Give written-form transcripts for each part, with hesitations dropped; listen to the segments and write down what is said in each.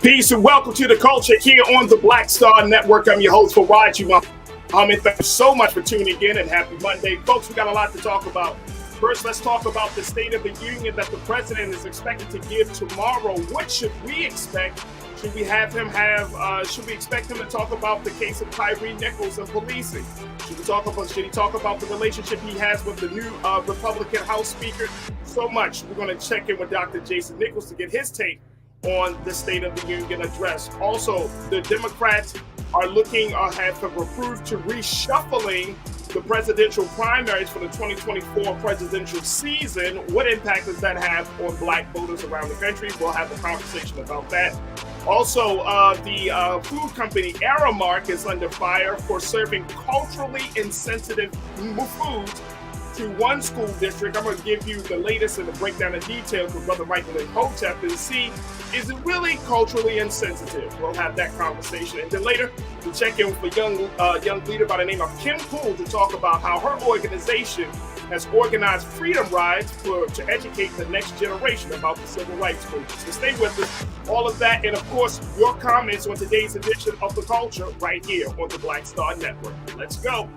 Peace and welcome to the culture here on the Black Star Network. I'm your host, Farajii. Thank you so much for tuning in and happy Monday. Folks, we got a lot to talk about. First, let's talk about the State of the Union that the president is expected to give tomorrow. What should we expect? Should we expect him to talk about the case of Tyre Nichols and policing? Should he talk about the relationship he has with the new Republican House Speaker? So much. We're going to check in with Dr. Jason Nichols to get his take on the State of the Union address. Also, the Democrats have approved to reshuffling the presidential primaries for the 2024 presidential season. What impact does that have on black voters around the country? We'll have a conversation about that. Also, the food company Aramark is under fire for serving culturally insensitive foods to one school district. I'm going to give you the latest and the breakdown of details with Brother Michael and Hotep and see, is it really culturally insensitive? We'll have that conversation. And then later, we'll check in with a young leader by the name of Kim Poole to talk about how her organization has organized freedom rides to educate the next generation about the civil rights movement. So stay with us. All of that, and of course, your comments on today's edition of The Culture right here on the Black Star Network. Let's go.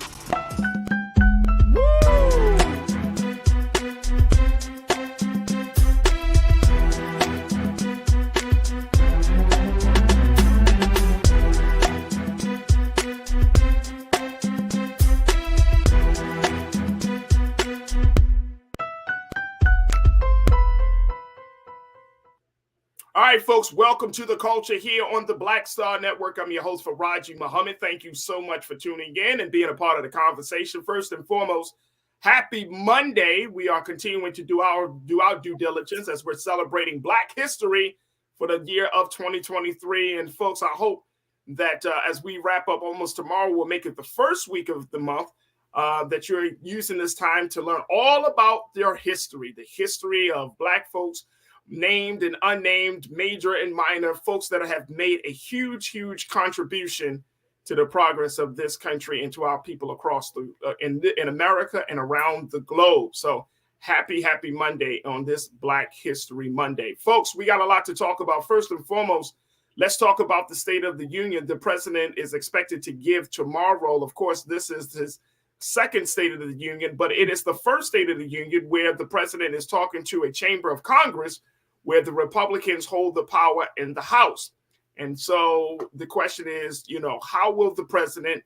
All right, folks, welcome to The Culture here on the Black Star Network. I'm your host, Farajii Muhammad. Thank you so much for tuning in and being a part of the conversation. First and foremost, happy Monday. We are continuing to do our due diligence as we're celebrating Black history for the year of 2023. And folks, I hope that as we wrap up almost tomorrow, we'll make it the first week of the month, that you're using this time to learn all about their history, the history of Black folks, named and unnamed, major and minor, folks that have made a huge, huge contribution to the progress of this country and to our people across in America and around the globe. So happy Monday on this Black History Monday. Folks, we got a lot to talk about. First and foremost, let's talk about the State of the Union the president is expected to give tomorrow. Of course, this is his second State of the Union, but it is the first State of the Union where the president is talking to a chamber of Congress where the Republicans hold the power in the House. And so the question is, how will the president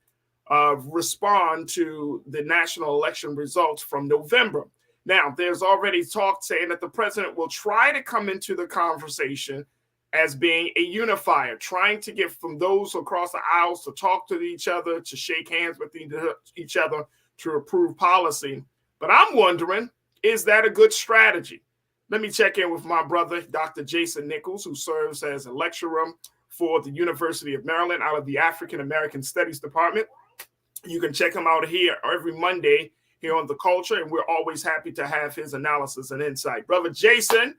respond to the national election results from November? Now, there's already talk saying that the president will try to come into the conversation as being a unifier, trying to get from those across the aisles to talk to each other, to shake hands with each other, to approve policy. But I'm wondering, is that a good strategy? Let me check in with my brother, Dr. Jason Nichols, who serves as a lecturer for the University of Maryland out of the African American Studies Department. You can check him out here every Monday here on The Culture, and we're always happy to have his analysis and insight. Brother Jason,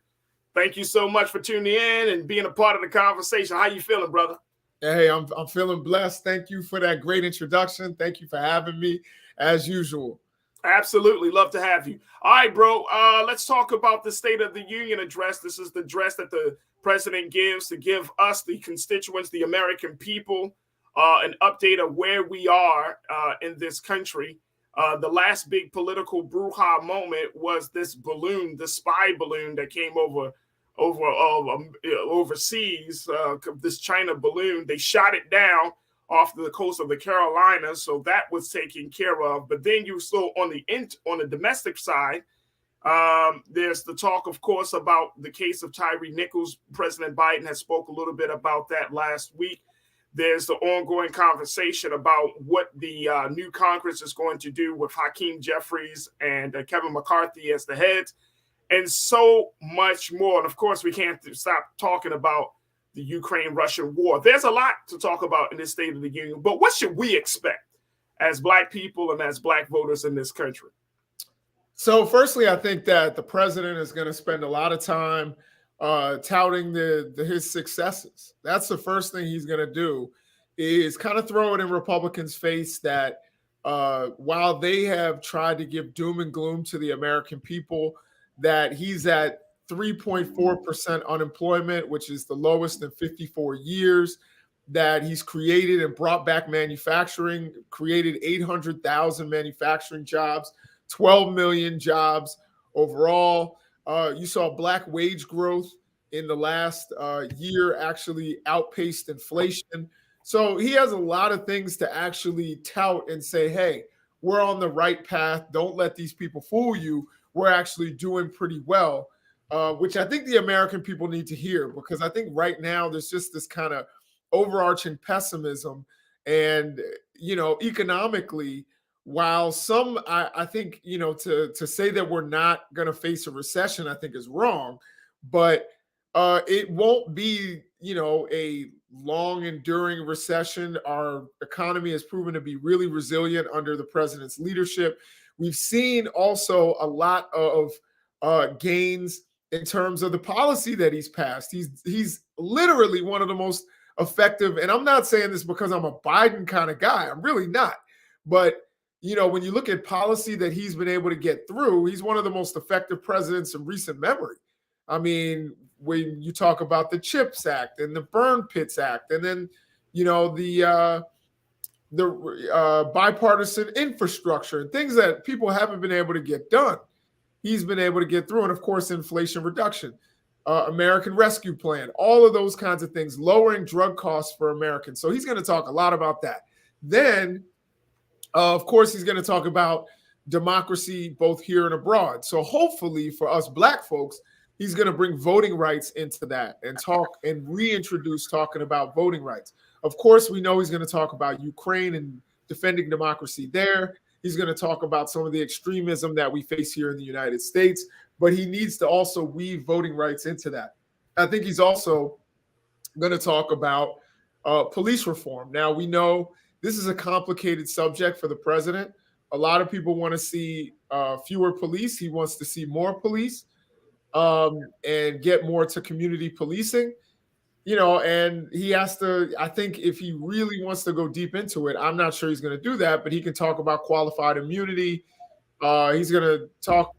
thank you so much for tuning in and being a part of the conversation. How you feeling, brother? Hey, I'm feeling blessed. Thank you for that great introduction. Thank you for having me, as usual. Absolutely. Love to have you. All right, bro. Let's talk about the State of the Union address. This is the address that the president gives to give us, the constituents, the American people, an update of where we are in this country. The last big political brouhaha moment was this balloon, the spy balloon that came overseas, this China balloon. They shot it down off the coast of the Carolinas, so that was taken care of. But then you saw on the domestic side, there's the talk, of course, about the case of Tyree Nichols. President Biden has spoke a little bit about that last week. There's the ongoing conversation about what the new Congress is going to do with Hakeem Jeffries and Kevin McCarthy as the heads, and so much more. And of course, we can't stop talking about the Ukraine-Russian war. There's a lot to talk about in this State of the Union, but what should we expect as Black people and as Black voters in this country? So firstly, I think that the president is going to spend a lot of time touting his successes. That's the first thing he's going to do, is kind of throw it in Republicans' face that while they have tried to give doom and gloom to the American people, that he's at 3.4% unemployment, which is the lowest in 54 years, that he's created and brought back manufacturing, created 800,000 manufacturing jobs, 12 million jobs overall. You saw Black wage growth in the last year actually outpaced inflation. So he has a lot of things to actually tout and say, hey, we're on the right path. Don't let these people fool you. We're actually doing pretty well. Which I think the American people need to hear, because I think right now there's just this kind of overarching pessimism. And, economically, while some, I think, to say that we're not going to face a recession, I think is wrong. But it won't be, a long enduring recession. Our economy has proven to be really resilient under the president's leadership. We've seen also a lot of gains in terms of the policy that he's passed. He's literally one of the most effective, and I'm not saying this because I'm a Biden kind of guy. I'm really not. But, when you look at policy that he's been able to get through, he's one of the most effective presidents in recent memory. I mean, when you talk about the CHIPS Act and the Burn Pits Act, and then, the bipartisan infrastructure and things that people haven't been able to get done, he's been able to get through. And of course, inflation reduction, American Rescue Plan, all of those kinds of things, lowering drug costs for Americans. So he's going to talk a lot about that. Then, of course, he's going to talk about democracy both here and abroad. So hopefully for us Black folks, he's going to bring voting rights into that and talk and reintroduce talking about voting rights. Of course, we know he's going to talk about Ukraine and defending democracy there. He's going to talk about some of the extremism that we face here in the United States, but he needs to also weave voting rights into that. I think he's also going to talk about police reform. Now, we know this is a complicated subject for the president. A lot of people want to see fewer police. He wants to see more police and get more to community policing. And he has to, I think if he really wants to go deep into it, I'm not sure he's going to do that, but he can talk about qualified immunity. He's going to talk,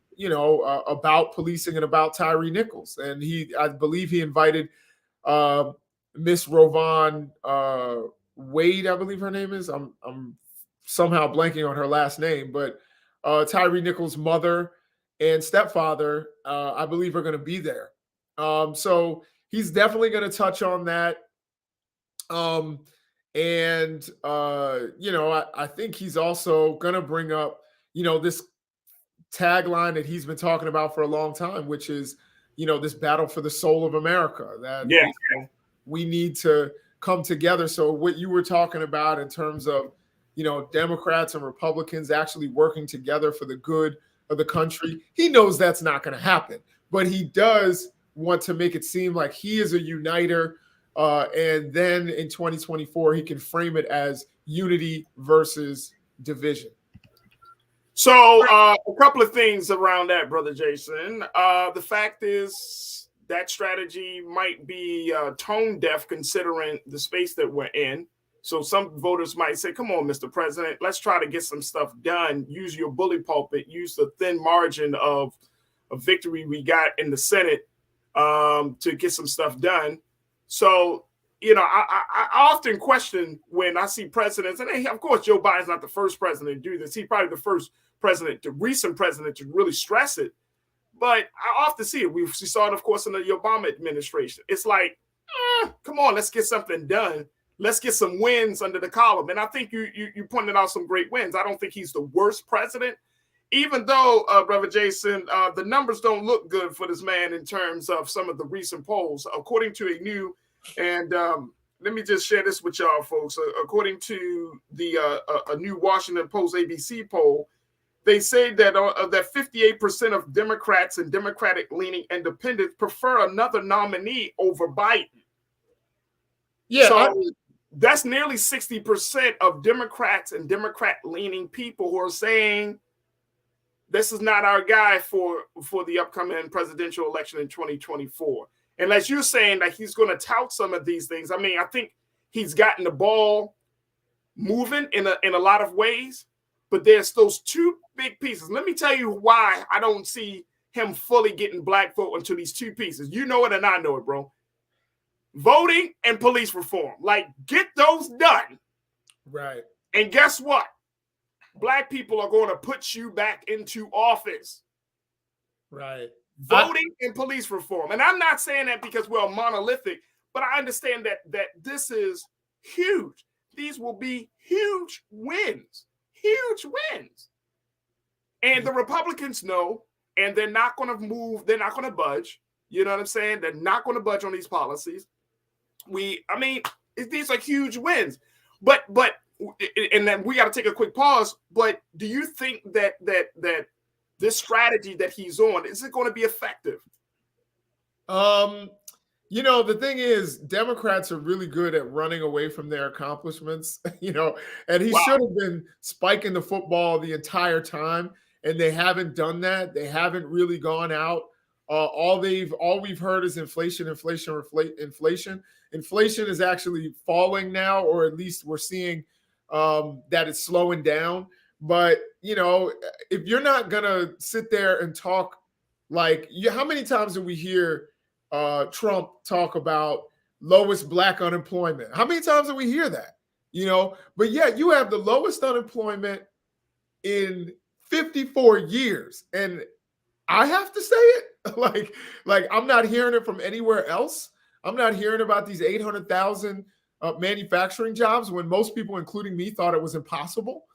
about policing and about Tyree Nichols. And I believe he invited Miss Rovan Wade, I believe her name is. I'm somehow blanking on her last name, but Tyree Nichols' mother and stepfather, I believe, are going to be there. So he's definitely going to touch on that. I think he's also going to bring up, this tagline that he's been talking about for a long time, which is, this battle for the soul of America, that we need to come together. So what you were talking about in terms of, Democrats and Republicans actually working together for the good of the country, he knows that's not going to happen, but he does want to make it seem like he is a uniter. And then in 2024, he can frame it as unity versus division. So a couple of things around that, Brother Jason. The fact is that strategy might be tone deaf considering the space that we're in. So some voters might say, come on, Mr. President, let's try to get some stuff done. Use your bully pulpit, use the thin margin of victory we got in the Senate to get some stuff done. So, I often question when I see presidents, and of course, Joe Biden's not the first president to do this. He's probably the first recent president to really stress it. But I often see it. We saw it, of course, in the Obama administration. It's like, come on, let's get something done. Let's get some wins under the column. And I think you pointed out some great wins. I don't think he's the worst president, even though, Brother Jason, the numbers don't look good for this man in terms of some of the recent polls. According to a new, and let me just share this with y'all, folks. According to a new Washington Post ABC poll, they say that that 58% of Democrats and Democratic-leaning independents prefer another nominee over Biden. Yeah, so that's nearly 60% of Democrats and Democrat-leaning people who are saying this is not our guy for the upcoming presidential election in 2024. And as you're saying that he's going to tout some of these things, I mean, I think he's gotten the ball moving in a lot of ways, but there's those two big pieces. Let me tell you why I don't see him fully getting black vote into these two pieces. You know it and I know it, bro. Voting and police reform. Like, get those done. Right. And guess what? Black people are going to put you back into office. Right. Voting and police reform. And I'm not saying that because we're monolithic, but I understand that this is huge. These will be huge wins. Huge wins. And the Republicans know, and they're not going to move. They're not going to budge. You know what I'm saying? They're not going to budge on these policies. These are huge wins. But and then we got to take a quick pause. But do you think that this strategy that he's on, is it going to be effective? The thing is, Democrats are really good at running away from their accomplishments, and he should have been spiking the football the entire time, and they haven't done that. They haven't really gone out. All we've heard is inflation. Inflation is actually falling now, or at least we're seeing that it's slowing down. But, if you're not going to sit there and talk how many times do we hear Trump talk about lowest black unemployment? How many times do we hear that? But yet you have the lowest unemployment in 54 years. And I have to say it like I'm not hearing it from anywhere else. I'm not hearing about these 800,000 manufacturing jobs when most people, including me, thought it was impossible.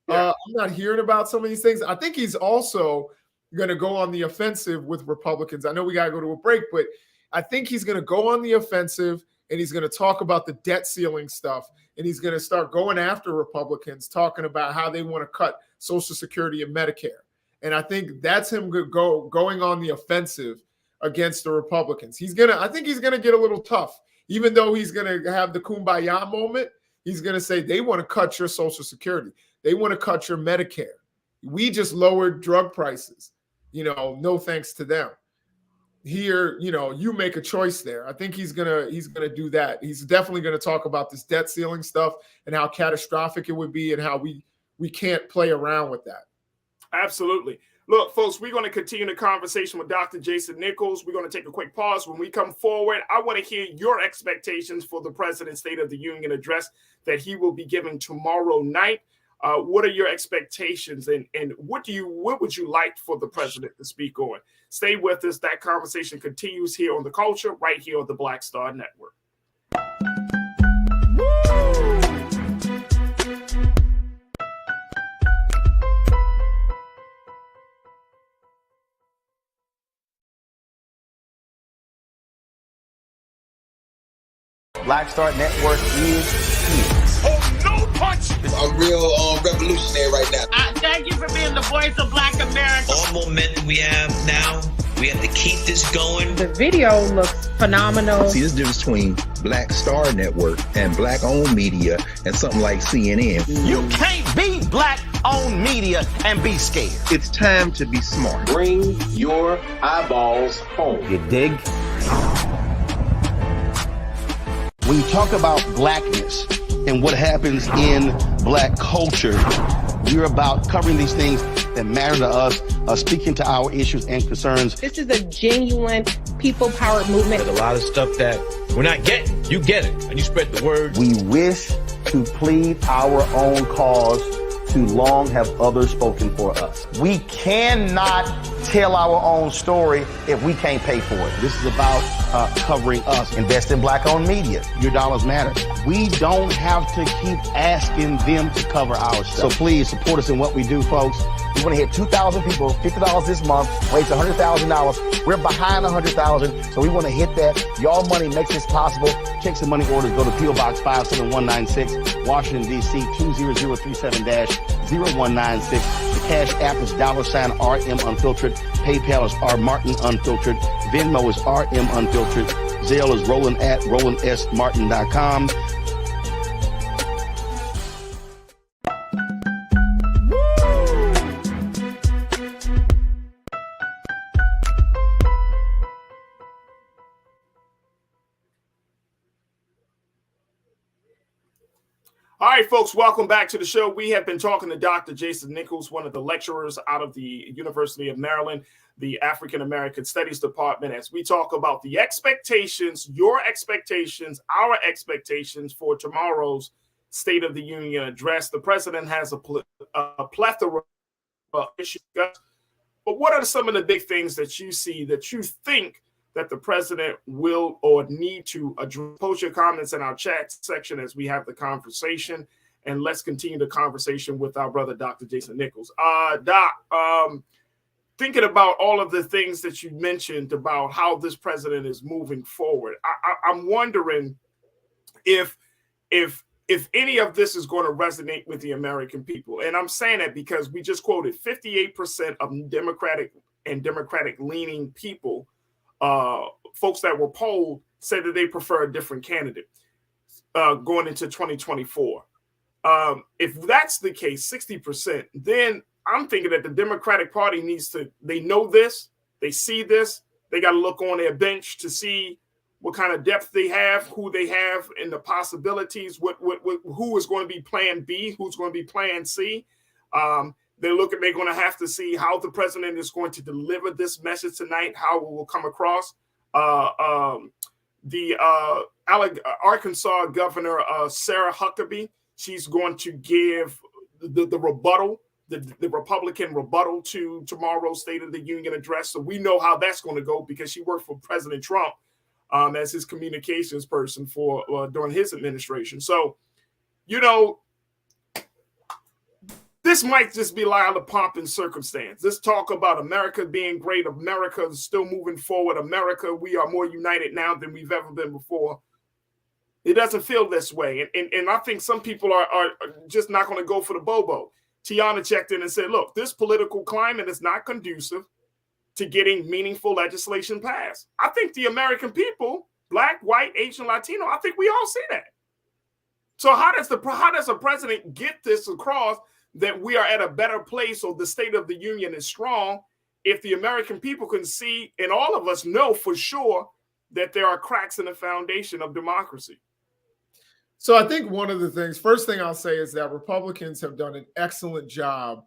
Yeah. I'm not hearing about some of these things. I think he's also going to go on the offensive with Republicans. I know we got to go to a break, but I think he's going to go on the offensive and he's going to talk about the debt ceiling stuff. And he's going to start going after Republicans, talking about how they want to cut Social Security and Medicare. And I think that's him going on the offensive against the Republicans. I think he's going to get a little tough, even though he's going to have the kumbaya moment. He's going to say they want to cut your Social Security. They want to cut your Medicare. We just lowered drug prices. No thanks to them. Here, you make a choice there. I think he's gonna do that. He's definitely gonna talk about this debt ceiling stuff and how catastrophic it would be and how we can't play around with that. Absolutely. Look, folks, we're going to continue the conversation with Dr. Jason Nichols. We're going to take a quick pause. When we come forward, I want to hear your expectations for the President's State of the Union address that he will be giving tomorrow night. What are your expectations and what would you like for the president to speak on? Stay with us. That conversation continues here on The Culture, right here on the Black Star Network. Black Star Network is here. Oh, no punch! I'm real revolutionary right now. Thank you for being the voice of Black America. All momentum we have now, we have to keep this going. The video looks phenomenal. See, there's a difference between Black Star Network and black-owned media and something like CNN. You can't be black-owned media and be scared. It's time to be smart. Bring your eyeballs home. You dig? When you talk about blackness, and what happens in black culture. We're about covering these things that matter to us, speaking to our issues and concerns. This is a genuine people-powered movement. There's a lot of stuff that we're not getting. You get it, and you spread the word. We wish to plead our own cause. Too long have others spoken for us. We cannot tell our own story if we can't pay for it. This is about covering us. Invest in black-owned media. Your dollars matter. We don't have to keep asking them to cover our stuff. So please support us in what we do, folks. We want to hit 2,000 people, $50 this month, raise $100,000. We're behind 100,000, so we want to hit that. Y'all money makes this possible. Check some money orders. Go to P.O. Box 57196, Washington, D.C. 20037-0196. The Cash App is $RM Unfiltered. PayPal is R Martin Unfiltered. Venmo is RM Unfiltered. Zelle is Roland at RolandSMartin.com. All right, folks, welcome back to the show. We have been talking to Dr. Jason Nichols, one of the lecturers out of the University of Maryland, the African American Studies Department, as we talk about the expectations, your expectations, our expectations for tomorrow's State of the Union address. The president has a plethora of issues, but what are some of the big things that you see that you think that the president will or need to address? Post your comments in our chat section as we have the conversation, and let's continue the conversation with our brother, Dr. Jason Nichols. Doc, thinking about all of the things that you mentioned about how this president is moving forward, I'm wondering if any of this is going to resonate with the American people. And I'm saying that because we just quoted 58% of Democratic-leaning people, folks that were polled, said that they prefer a different candidate going into 2024. If that's the case, 60%, then I'm thinking that the Democratic Party they know this, they see this, they got to look on their bench to see what kind of depth they have, who they have, and the possibilities, who is going to be plan B, who's going to be plan C. They're going to have to see how the president is going to deliver this message tonight, how it will come across. The Arkansas governor, Sarah Huckabee, she's going to give the rebuttal, the Republican rebuttal to tomorrow's State of the Union address. So we know how that's going to go because she worked for President Trump as his communications person during his administration. So, this might just be a lot of pomp and circumstance. This talk about America being great, America is still moving forward, America, we are more united now than we've ever been before. It doesn't feel this way. And I think some people are just not going to go for the bobo. Tiana checked in and said, look, this political climate is not conducive to getting meaningful legislation passed. I think the American people, Black, white, Asian, Latino, I think we all see that. So how does a president get this across that we are at a better place, or the State of the Union is strong, if the American people can see, and all of us know for sure, that there are cracks in the foundation of democracy? So I think one of the things, first thing I'll say is that Republicans have done an excellent job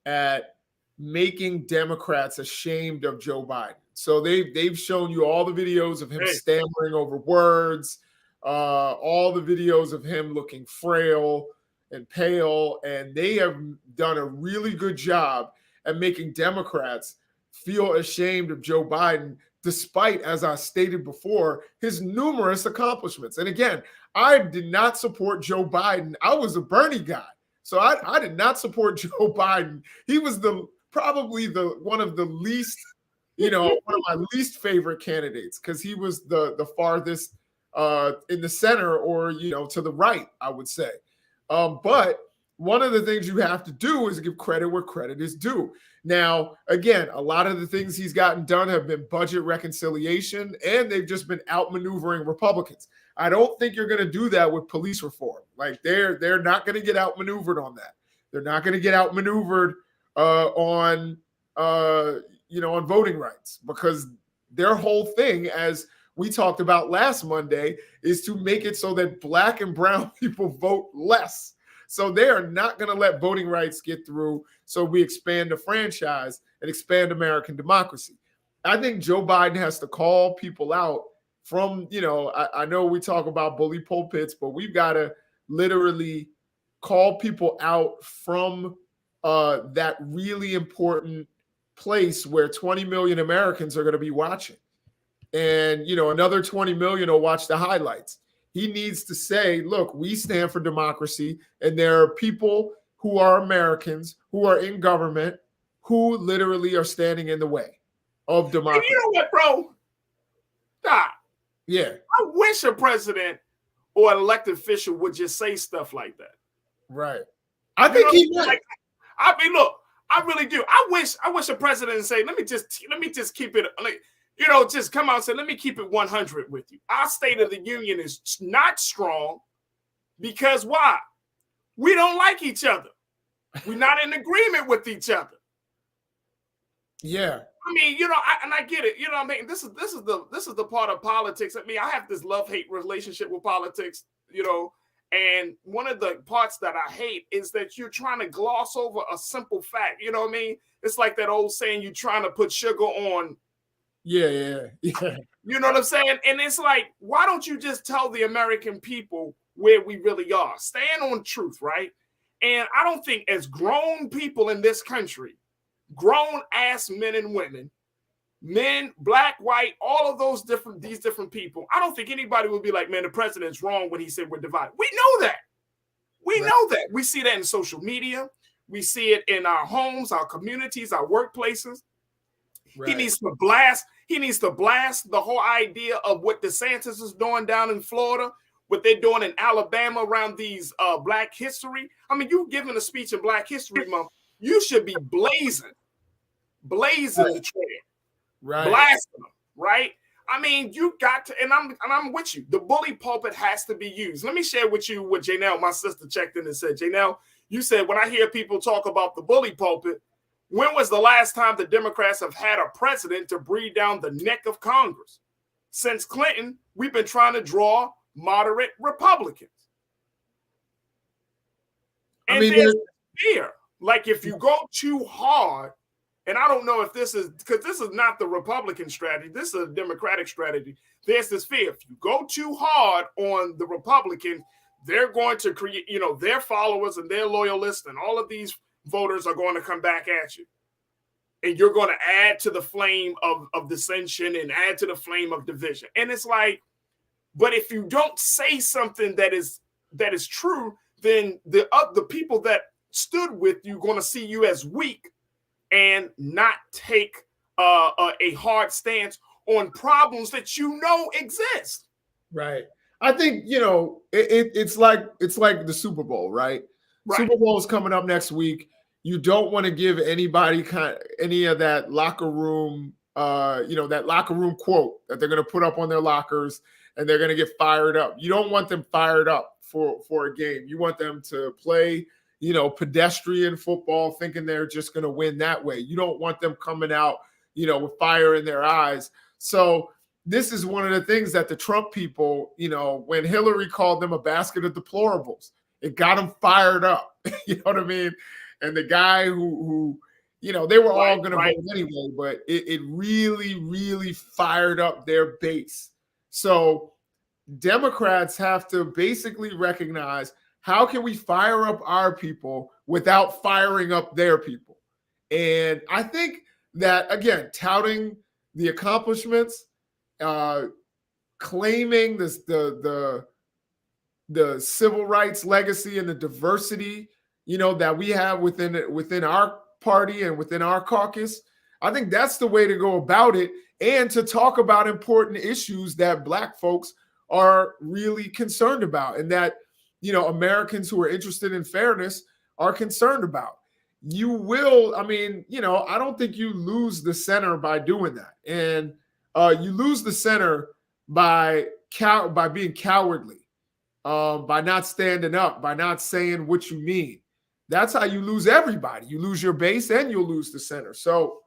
at making Democrats ashamed of Joe Biden. So they've shown you all the videos of him stammering over words, all the videos of him looking frail and pale, and they have done a really good job at making Democrats feel ashamed of Joe Biden, despite, as I stated before, his numerous accomplishments. And again, I did not support Joe Biden. I was a Bernie guy, so I did not support Joe Biden. He was probably one of the least, one of my least favorite candidates, because he was the farthest in the center, or to the right, I would say. But one of the things you have to do is give credit where credit is due. Now, again, a lot of the things he's gotten done have been budget reconciliation, and they've just been outmaneuvering Republicans. I don't think you're going to do that with police reform. Like they're not going to get outmaneuvered on that. They're not going to get outmaneuvered on voting rights, because their whole thing, as we talked about last Monday, is to make it so that Black and brown people vote less. So they are not going to let voting rights get through. So we expand the franchise and expand American democracy. I think Joe Biden has to call people out from, I know we talk about bully pulpits, but we've got to literally call people out from that really important place where 20 million Americans are going to be watching. And, another 20 million will watch the highlights. He needs to say, look, we stand for democracy, and there are people who are Americans who are in government who literally are standing in the way of democracy. And you know what, bro? Stop. Yeah. I wish a president or an elected official would just say stuff like that. Right. I think he would. Like, look, I really do. I wish a president would say, let me just keep it, like, just come out and say, let me keep it 100 with you. Our State of the Union is not strong because why? We don't like each other. We're not in agreement with each other. Yeah. I mean, I get it. You know what I mean? This is the part of politics. I mean, I have this love-hate relationship with politics, and one of the parts that I hate is that you're trying to gloss over a simple fact. You know what I mean? It's like that old saying, you're trying to put sugar on. Yeah. You know what I'm saying? And it's like, why don't you just tell the American people where we really are? Stand on truth, right? And I don't think as grown people in this country, grown ass men and women, men, black, white, all of these different people, I don't think anybody would be like, man, the president's wrong when he said we're divided. We know that. We know that. We see that in social media. We see it in our homes, our communities, our workplaces. Right. He needs to blast the whole idea of what DeSantis is doing down in Florida, what they're doing in Alabama around these Black History. I mean, you've given a speech in Black History Month. You should be blazing the trail, right? Blasting them, right? I mean, you got to, and I'm with you. The bully pulpit has to be used. Let me share with you what Janelle, my sister, checked in and said. Janelle, you said, when I hear people talk about the bully pulpit, when was the last time the Democrats have had a president to breathe down the neck of Congress? Since Clinton, we've been trying to draw moderate Republicans. And there's fear. Like, if you go too hard, and I don't know if this is, because this is not the Republican strategy, this is a Democratic strategy. There's this fear. If you go too hard on the Republicans, they're going to create, their followers and their loyalists and all of these voters are going to come back at you. And you're going to add to the flame of dissension and add to the flame of division. And it's like, but if you don't say something that is true, then the people that stood with you going to see you as weak and not take a hard stance on problems that exist. Right. I think it's like the Super Bowl, right? Super Bowl is coming up next week. You don't want to give anybody any of that locker room, that locker room quote that they're going to put up on their lockers and they're going to get fired up. You don't want them fired up for a game. You want them to play, pedestrian football, thinking they're just going to win that way. You don't want them coming out, with fire in their eyes. So this is one of the things that the Trump people, when Hillary called them a basket of deplorables, it got them fired up. You know what I mean? And the guy who they were all going to vote anyway, but it really, really fired up their base. So Democrats have to basically recognize, how can we fire up our people without firing up their people? And I think that, again, touting the accomplishments, claiming the civil rights legacy and the diversity, that we have within our party and within our caucus, I think that's the way to go about it, and to talk about important issues that Black folks are really concerned about, and that Americans who are interested in fairness are concerned about. You will, I don't think you lose the center by doing that, and you lose the center by being cowardly, by not standing up, by not saying what you mean. That's how you lose everybody. You lose your base and you'll lose the center. So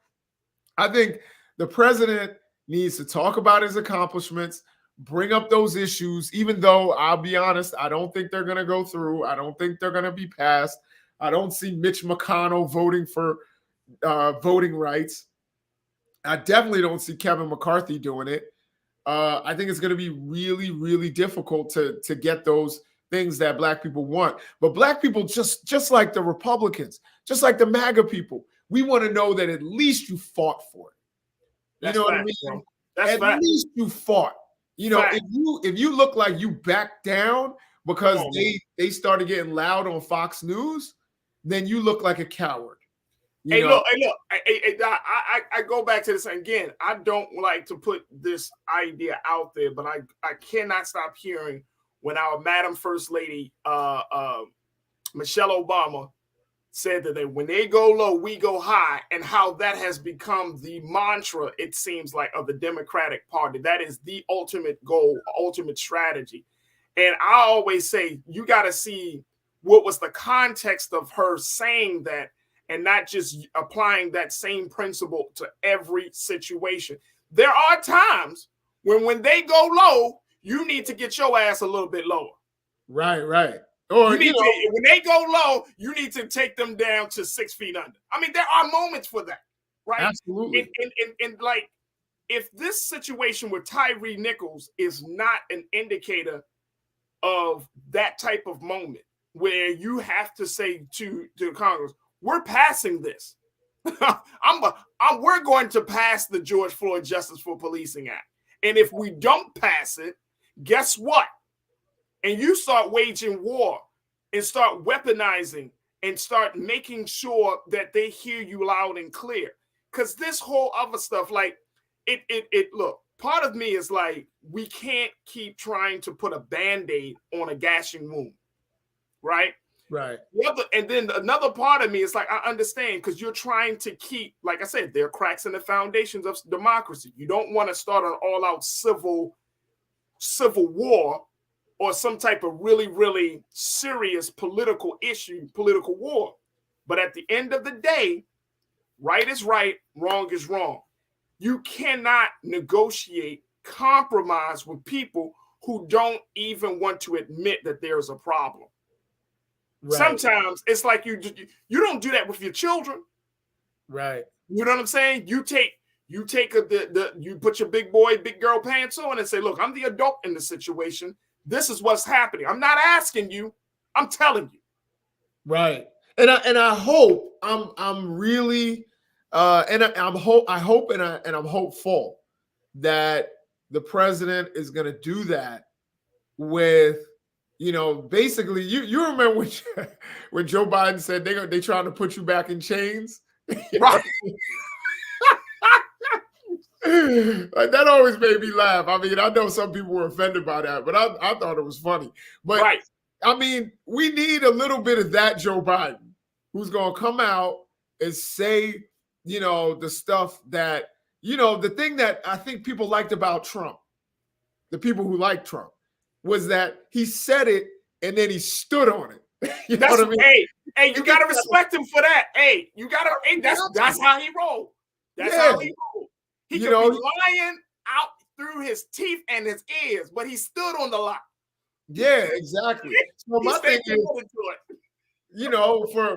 I think the president needs to talk about his accomplishments, bring up those issues, even though I'll be honest, I don't think they're going to go through. I don't think they're going to be passed. I don't see Mitch McConnell voting for voting rights. I definitely don't see Kevin McCarthy doing it. I think it's going to be really, really difficult to get those things that Black people want. But Black people, just like the Republicans, just like the MAGA people, we want to know that at least you fought for it. You know what I mean? At least you fought. You know, if you look like you backed down because they started getting loud on Fox News, then you look like a coward. Look, I go back to this again. I don't like to put this idea out there, but I cannot stop hearing when our Madam First Lady, Michelle Obama, said that when they go low, we go high, and how that has become the mantra, it seems like, of the Democratic Party. That is the ultimate goal, ultimate strategy. And I always say, you got to see what was the context of her saying that, and not just applying that same principle to every situation. There are times when they go low, you need to get your ass a little bit lower. Right. Or when they go low, you need to take them down to 6 feet under. I mean, there are moments for that, right? Absolutely. And like, if this situation with Tyree Nichols is not an indicator of that type of moment where you have to say to Congress, we're passing this. We're going to pass the George Floyd Justice for Policing Act. And if we don't pass it, guess what? And you start waging war and start weaponizing and start making sure that they hear you loud and clear. Because this whole other stuff, like, look, part of me is like, we can't keep trying to put a Band-Aid on a gashing wound, right? Right. And then another part of me is like, I understand, because you're trying to keep, like I said, there are cracks in the foundations of democracy. You don't want to start an all-out civil war or some type of really, really serious political war. But at the end of the day, right is right, wrong is wrong. You cannot negotiate, compromise with people who don't even want to admit that there's a problem. Right. Sometimes it's like you don't do that with your children. Right. You know what I'm saying? You put your big boy, big girl pants on and say, look, I'm the adult in the situation. This is what's happening. I'm not asking you. I'm telling you. Right. And I hope I'm really I'm hopeful that the president is going to do that with, basically you remember when Joe Biden said they trying to put you back in chains. Right. Like, that always made me laugh. I mean, I know some people were offended by that, but I thought it was funny. But right. I mean, we need a little bit of that Joe Biden, who's going to come out and say, the stuff that, the thing that I think people liked about Trump, the people who like Trump, was that he said it and then he stood on it. That's what I mean? Hey, you got to respect him for that. Hey, that's how he rolled. That's how he rolled. He could be lying out through his teeth and his ears, but he stood on the lie. Yeah, exactly. So my thing is,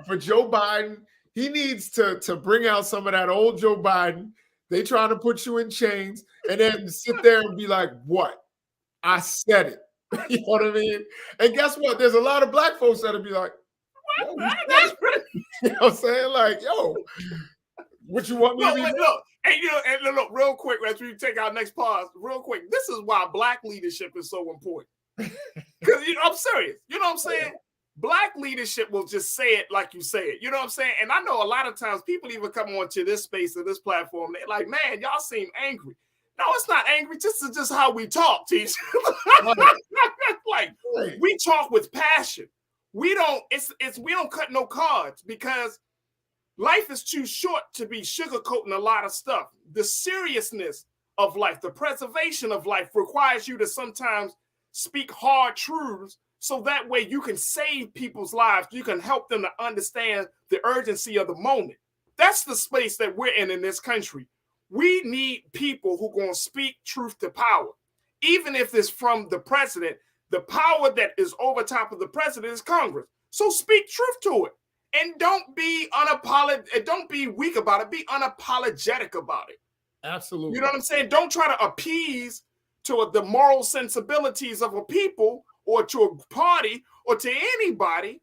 for Joe Biden, he needs to bring out some of that old Joe Biden. They trying to put you in chains and then sit there and be like, what? I said it. You know what I mean? And guess what? There's a lot of black folks that'll be like, you know what I'm saying? Like, yo, what you want me to be? Look. And look, real quick, as we take our next pause, real quick, this is why black leadership is so important. Because, I'm serious. You know what I'm saying? Black leadership will just say it like you say it. You know what I'm saying? And I know a lot of times people even come onto this space or this platform, they're like, man, y'all seem angry. No, it's not angry. This is just how we talk, teacher. Like, we talk with passion. We don't cut no cards, because life is too short to be sugarcoating a lot of stuff. The seriousness of life, the preservation of life, requires you to sometimes speak hard truths, so that way you can save people's lives. You can help them to understand the urgency of the moment. That's the space that we're in this country. we need people who are going to speak truth to power. Even if it's from the president, the power that is over top of the president is Congress. So speak truth to it. And don't be don't be weak about it. Be unapologetic about it. Absolutely. You know what I'm saying? Don't try to appease to the moral sensibilities of a people or to a party or to anybody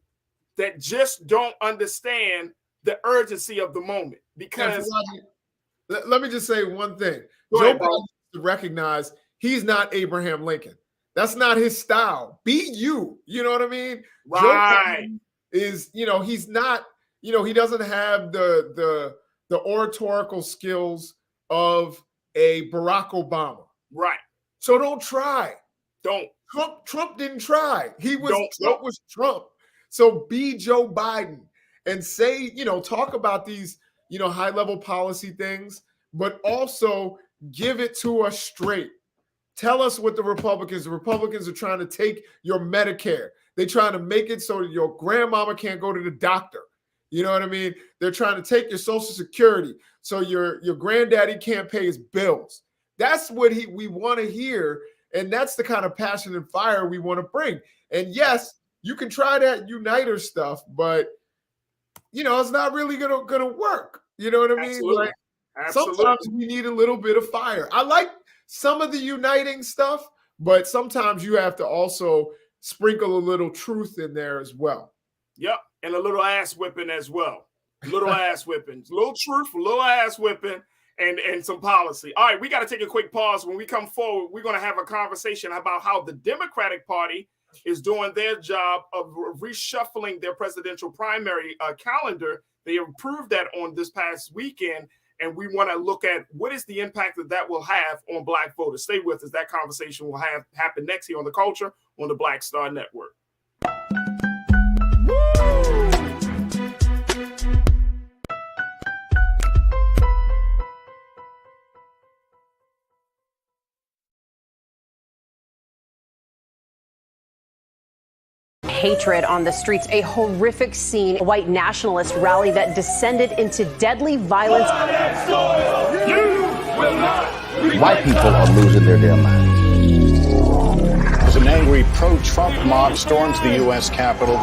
that just don't understand the urgency of the moment. Because let me just say one thing. Joe Biden needs to recognize he's not Abraham Lincoln. That's not his style. Be you. You know what I mean? Right. Joe Biden is, he's not, he doesn't have the oratorical skills of a Barack Obama. Right. So don't try. Don't. Trump didn't try. Trump was Trump. So be Joe Biden and say, talk about these, high-level policy things, but also give it to us straight. Tell us what the Republicans are trying to take your Medicare. They're trying to make it so your grandmama can't go to the doctor. You know what I mean? They're trying to take your Social Security so your granddaddy can't pay his bills. That's what we want to hear, and that's the kind of passion and fire we want to bring. And yes, you can try that uniter stuff, but it's not really gonna work. You know what I mean? Absolutely. Like, Absolutely. sometimes we need a little bit of fire. I like some of the uniting stuff, but sometimes you have to also sprinkle a little truth in there as well. Yep, and a little ass whipping as well. Little ass whipping, little truth, little ass whipping, and some policy. All right, we got to take a quick pause. When we come forward, we're going to have a conversation about how the Democratic Party is doing their job of reshuffling their presidential primary calendar. They approved that on this past weekend, and we want to look at what is the impact that will have on Black voters. Stay with us. That conversation will happen next here on The Culture on the Black Star Network. Hatred on the streets, a horrific scene, a white nationalist rally that descended into deadly violence. White people are losing their damn minds. As an angry pro-Trump mob storms the U.S. Capitol,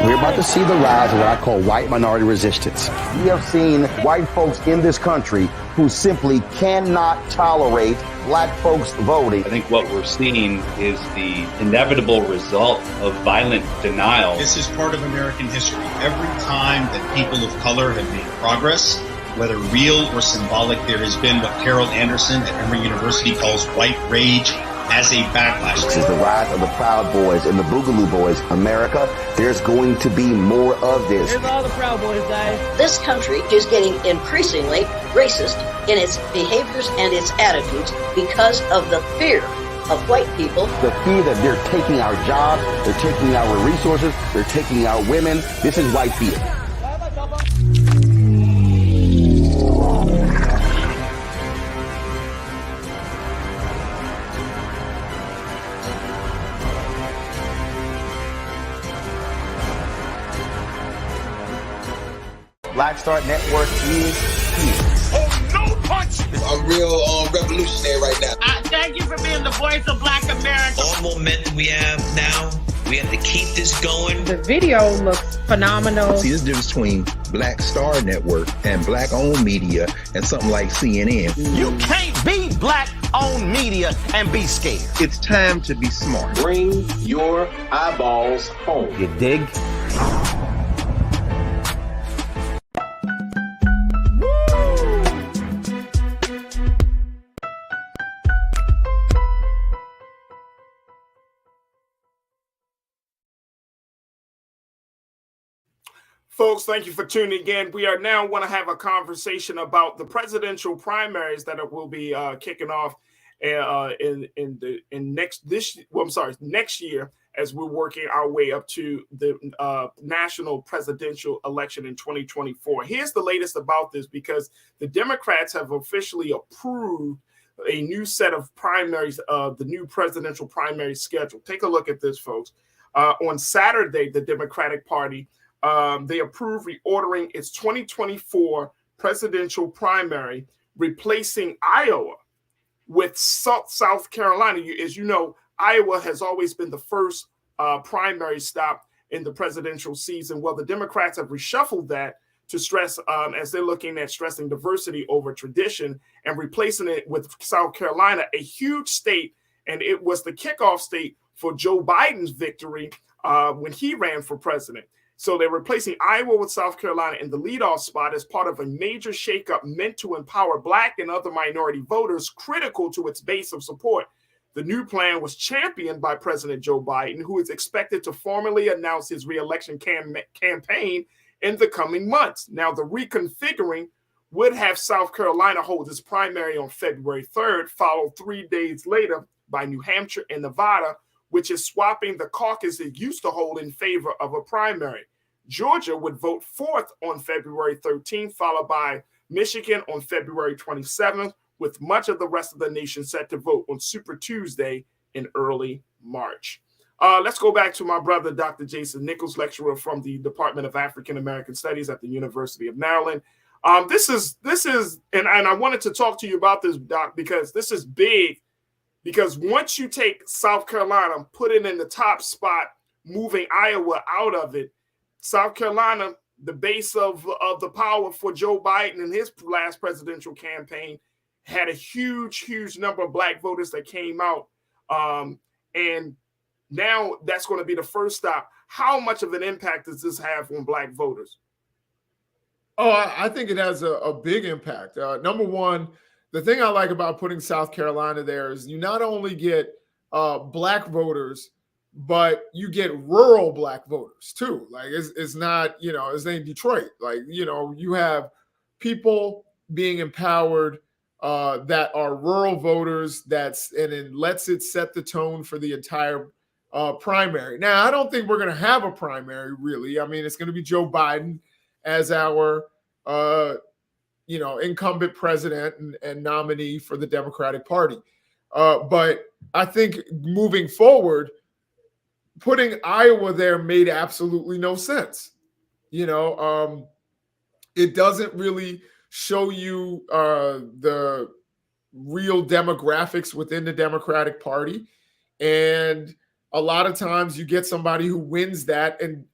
we're about to see the rise of what I call white minority resistance. We have seen white folks in this country who simply cannot tolerate Black folks voting. I think what we're seeing is the inevitable result of violent denial. This is part of American history. Every time that people of color have made progress, whether real or symbolic, there has been what Carol Anderson at Emory University calls white rage as a backlash. This is the rise of the Proud Boys and the Boogaloo Boys. America, there's going to be more of this. Here's all the Proud Boys, guys. This country is getting increasingly racist in its behaviors and its attitudes because of the fear of white people. The fear that they're taking our jobs, they're taking our resources, they're taking our women. This is white fear. Black Star Network is here. Oh, no punch! I'm real revolutionary right now. Thank you for being the voice of Black America. All momentum we have now, we have to keep this going. The video looks phenomenal. See, there's a difference between Black Star Network and Black-owned media and something like CNN. You can't be Black-owned media and be scared. It's time to be smart. Bring your eyeballs home. You dig? Folks, thank you for tuning in. We are now want to have a conversation about the presidential primaries that will be kicking off next year as we're working our way up to the national presidential election in 2024. Here's the latest about this, because the Democrats have officially approved a new set of primaries, the new presidential primary schedule. Take a look at this, folks. On Saturday, the Democratic Party they approved reordering its 2024 presidential primary, replacing Iowa with South Carolina. As you know, Iowa has always been the first primary stop in the presidential season. Well, the Democrats have reshuffled that to stress, as they're looking at stressing diversity over tradition, and replacing it with South Carolina, a huge state, and it was the kickoff state for Joe Biden's victory when he ran for president. So they're replacing Iowa with South Carolina in the leadoff spot as part of a major shakeup meant to empower Black and other minority voters critical to its base of support. The new plan was championed by President Joe Biden, who is expected to formally announce his re-election campaign in the coming months. Now, the reconfiguring would have South Carolina hold its primary on February 3rd, followed 3 days later by New Hampshire and Nevada, which is swapping the caucus it used to hold in favor of a primary. Georgia would vote fourth on February 13th, followed by Michigan on February 27th, with much of the rest of the nation set to vote on Super Tuesday in early March. Let's go back to my brother, Dr. Jason Nichols, lecturer from the Department of African American Studies at the University of Maryland. This is, and I wanted to talk to you about this, Doc, because this is big. Because once you take South Carolina, put it in the top spot, moving Iowa out of it, South Carolina, the base of the power for Joe Biden in his last presidential campaign, had a huge number of Black voters that came out. And now that's going to be the first stop. How much of an impact does this have on Black voters? Oh, I think it has a big impact. Number one, the thing I like about putting South Carolina there is you not only get Black voters, but you get rural Black voters too. Like it's not, it's in Detroit. Like, you have people being empowered that are rural voters. And it lets it set the tone for the entire primary. Now, I don't think we're going to have a primary, really. I mean, it's going to be Joe Biden as our incumbent president and nominee for the Democratic Party. But I think moving forward, putting Iowa there made absolutely no sense. It doesn't really show you the real demographics within the Democratic Party. And a lot of times you get somebody who wins that and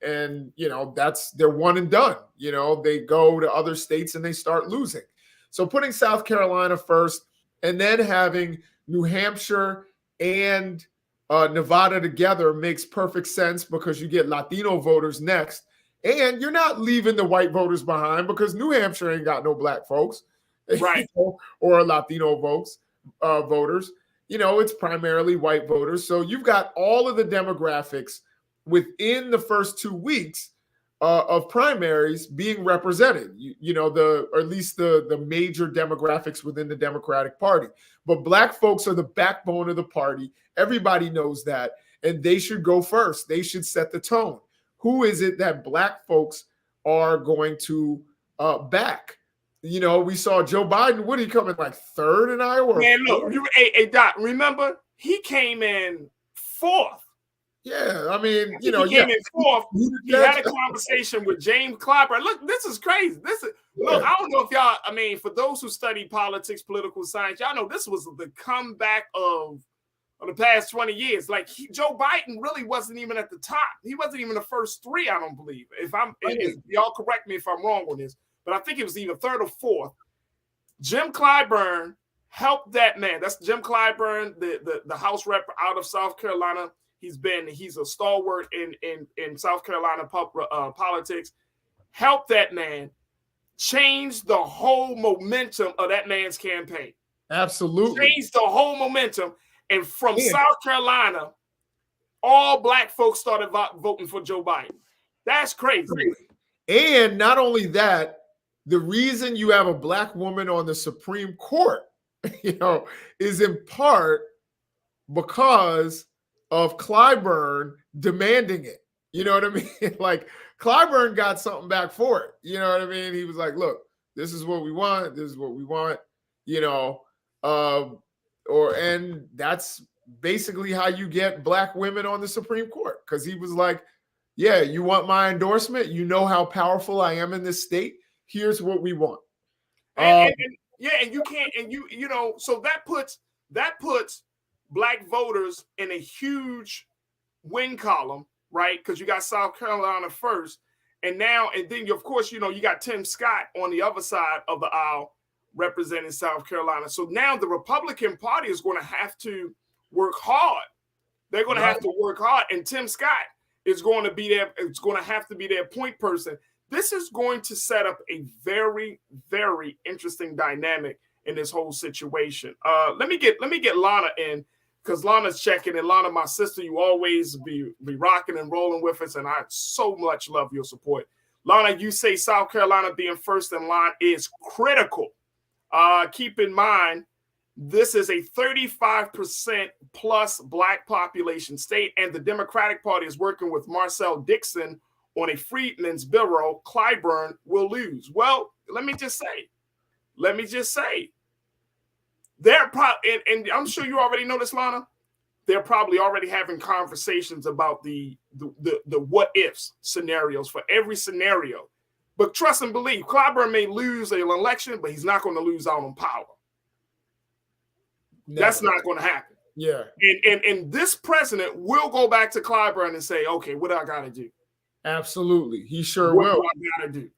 that's they're one and done. They go to other states and they start losing. So putting South Carolina first and then having New Hampshire and Nevada together makes perfect sense because you get Latino voters next. And you're not leaving the white voters behind because New Hampshire ain't got no Black folks, right? Or Latino voters. It's primarily white voters. So you've got all of the demographics within the first 2 weeks of primaries being represented, or at least the major demographics within the Democratic Party. But Black folks are the backbone of the party. Everybody knows that. And they should go first. They should set the tone. Who is it that Black folks are going to back? We saw Joe Biden. What did he come in like third in Iowa? Man, look, hey, Doc, remember he came in fourth. Yeah, I mean, he came in fourth. He had a conversation with James Clyburn. Look, this is crazy. Look, I don't know if y'all. I mean, for those who study politics, political science, y'all know this was the comeback of the past 20 years. Like Joe Biden really wasn't even at the top. He wasn't even the first three. I don't believe. If y'all correct me if I'm wrong on this. But I think it was either third or fourth. Jim Clyburn helped that man. That's Jim Clyburn, the House rep out of South Carolina. He's a stalwart in South Carolina politics. Helped that man change the whole momentum of that man's campaign. Absolutely. Changed the whole momentum. And from South Carolina, all Black folks started voting for Joe Biden. That's crazy. And not only that, the reason you have a Black woman on the Supreme Court, is in part because of Clyburn demanding it. You know what I mean? Like Clyburn got something back for it. You know what I mean? He was like, look, this is what we want. This is what we want, and that's basically how you get Black women on the Supreme Court. Because he was like, yeah, you want my endorsement? You know how powerful I am in this state? Here's what we want. And Yeah, and you can't, and you know, so that puts black voters in a huge win column, right? Because you got South Carolina first, and then of course, you know, you got Tim Scott on the other side of the aisle representing South Carolina. So now the Republican Party is going to have to work hard. They're going to have to work hard, and Tim Scott is going to be there. It's going to have to be their point person. This is going to set up a very, very interesting dynamic in this whole situation. Let me get Lana in, because Lana's checking. And Lana, my sister, you always be rocking and rolling with us, and I so much love your support. Lana, you say South Carolina being first in line is critical. Keep in mind, this is a 35% plus black population state, and the Democratic Party is working with Marcel Dixon on a Freedmen's Bureau. Clyburn will lose. Well, let me just say, they're probably, and I'm sure you already know this, Lana, they're probably already having conversations about the what ifs scenarios for every scenario. But trust and believe, Clyburn may lose an election, but he's not going to lose out on power. Never. That's not going to happen. Yeah. And this president will go back to Clyburn and say, okay, what do I got to do? Absolutely. He sure will. What do I got to do?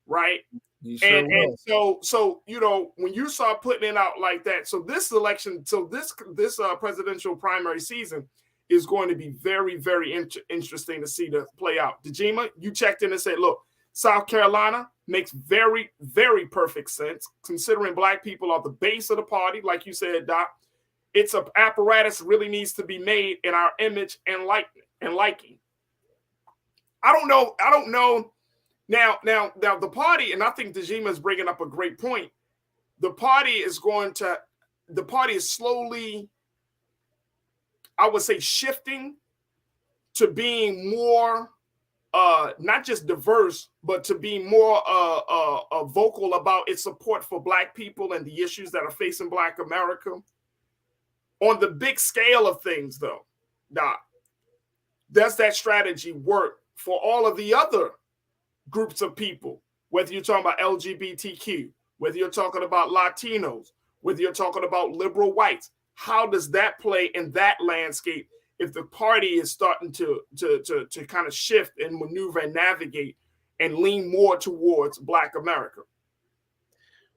Right? He sure will. And so, you know, when you start putting it out like that, so this election, this presidential primary season is going to be very, very interesting to see to play out. Dejima, you checked in and said, look, South Carolina makes very, very perfect sense, considering black people are the base of the party. Like you said, Doc, it's an apparatus really needs to be made in our image and liking. I don't know. Now, the party, and I think Dejima is bringing up a great point. The party is slowly, I would say, shifting to being more, not just diverse, but to be more vocal about its support for black people and the issues that are facing Black America. On the big scale of things, though, Doc, does that strategy work for all of the other groups of people, whether you're talking about LGBTQ, whether you're talking about Latinos, whether you're talking about liberal whites? How does that play in that landscape if the party is starting to kind of shift and maneuver and navigate and lean more towards Black America?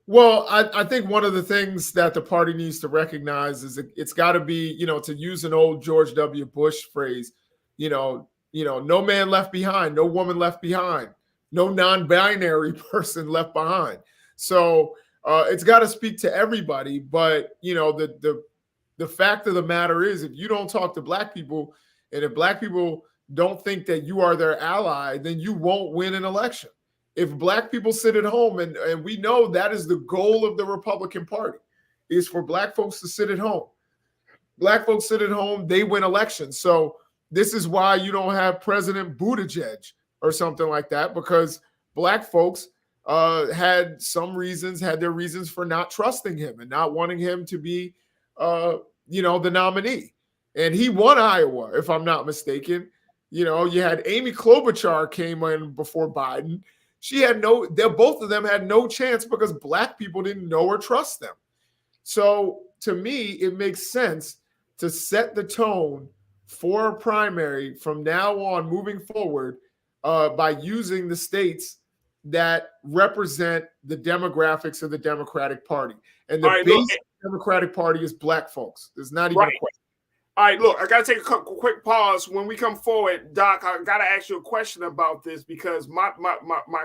Well, I think one of the things that the party needs to recognize is it's got to be, you know, to use an old George W. Bush phrase, no man left behind, no woman left behind, no non-binary person left behind. So it's got to speak to everybody. But, the fact of the matter is, if you don't talk to black people, and if black people don't think that you are their ally, then you won't win an election. If black people sit at home, and we know that is the goal of the Republican Party, is for black folks to sit at home. Black folks sit at home, they win elections. So this is why you don't have President Buttigieg or something like that, because black folks had their reasons for not trusting him and not wanting him to be, the nominee. And he won Iowa, if I'm not mistaken. You had Amy Klobuchar came in before Biden. Both of them had no chance because black people didn't know or trust them. So to me, it makes sense to set the tone for a primary from now on moving forward by using the states that represent the demographics of the Democratic Party. And the base of the Democratic Party is black folks. There's not even a question. All right, look, I got to take a quick pause. When we come forward, Doc, I got to ask you a question about this, because my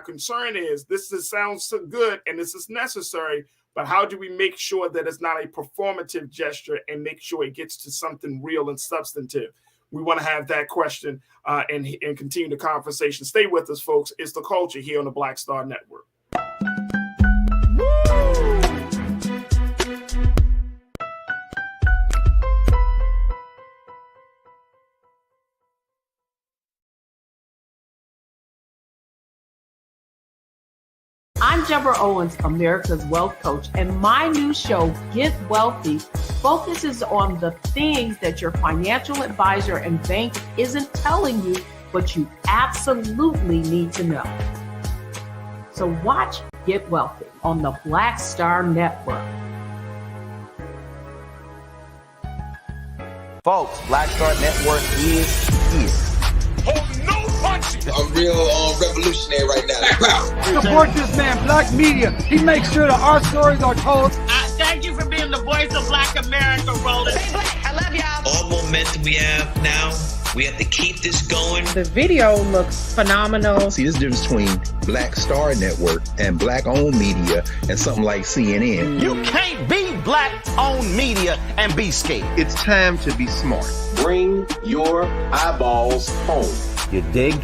concern is this sounds so good and this is necessary, but how do we make sure that it's not a performative gesture and make sure it gets to something real and substantive? We want to have that question and continue the conversation. Stay with us, folks. It's The Culture here on the Black Star Network. I'm Deborah Owens, America's Wealth Coach, and my new show, Get Wealthy, focuses on the things that your financial advisor and bank isn't telling you, but you absolutely need to know. So watch Get Wealthy on the Black Star Network. Folks, Black Star Network is here. Oh, no punching! I'm real revolutionary right now. Support this man, Black Media. He makes sure that our stories are told. Thank you for being the voice of Black America, Roland. Stay black. I love y'all. All momentum we have now, we have to keep this going. The video looks phenomenal. See, there's a difference between Black Star Network and black-owned media and something like CNN. You can't be black-owned media and be scared. It's time to be smart. Bring your eyeballs home. You dig?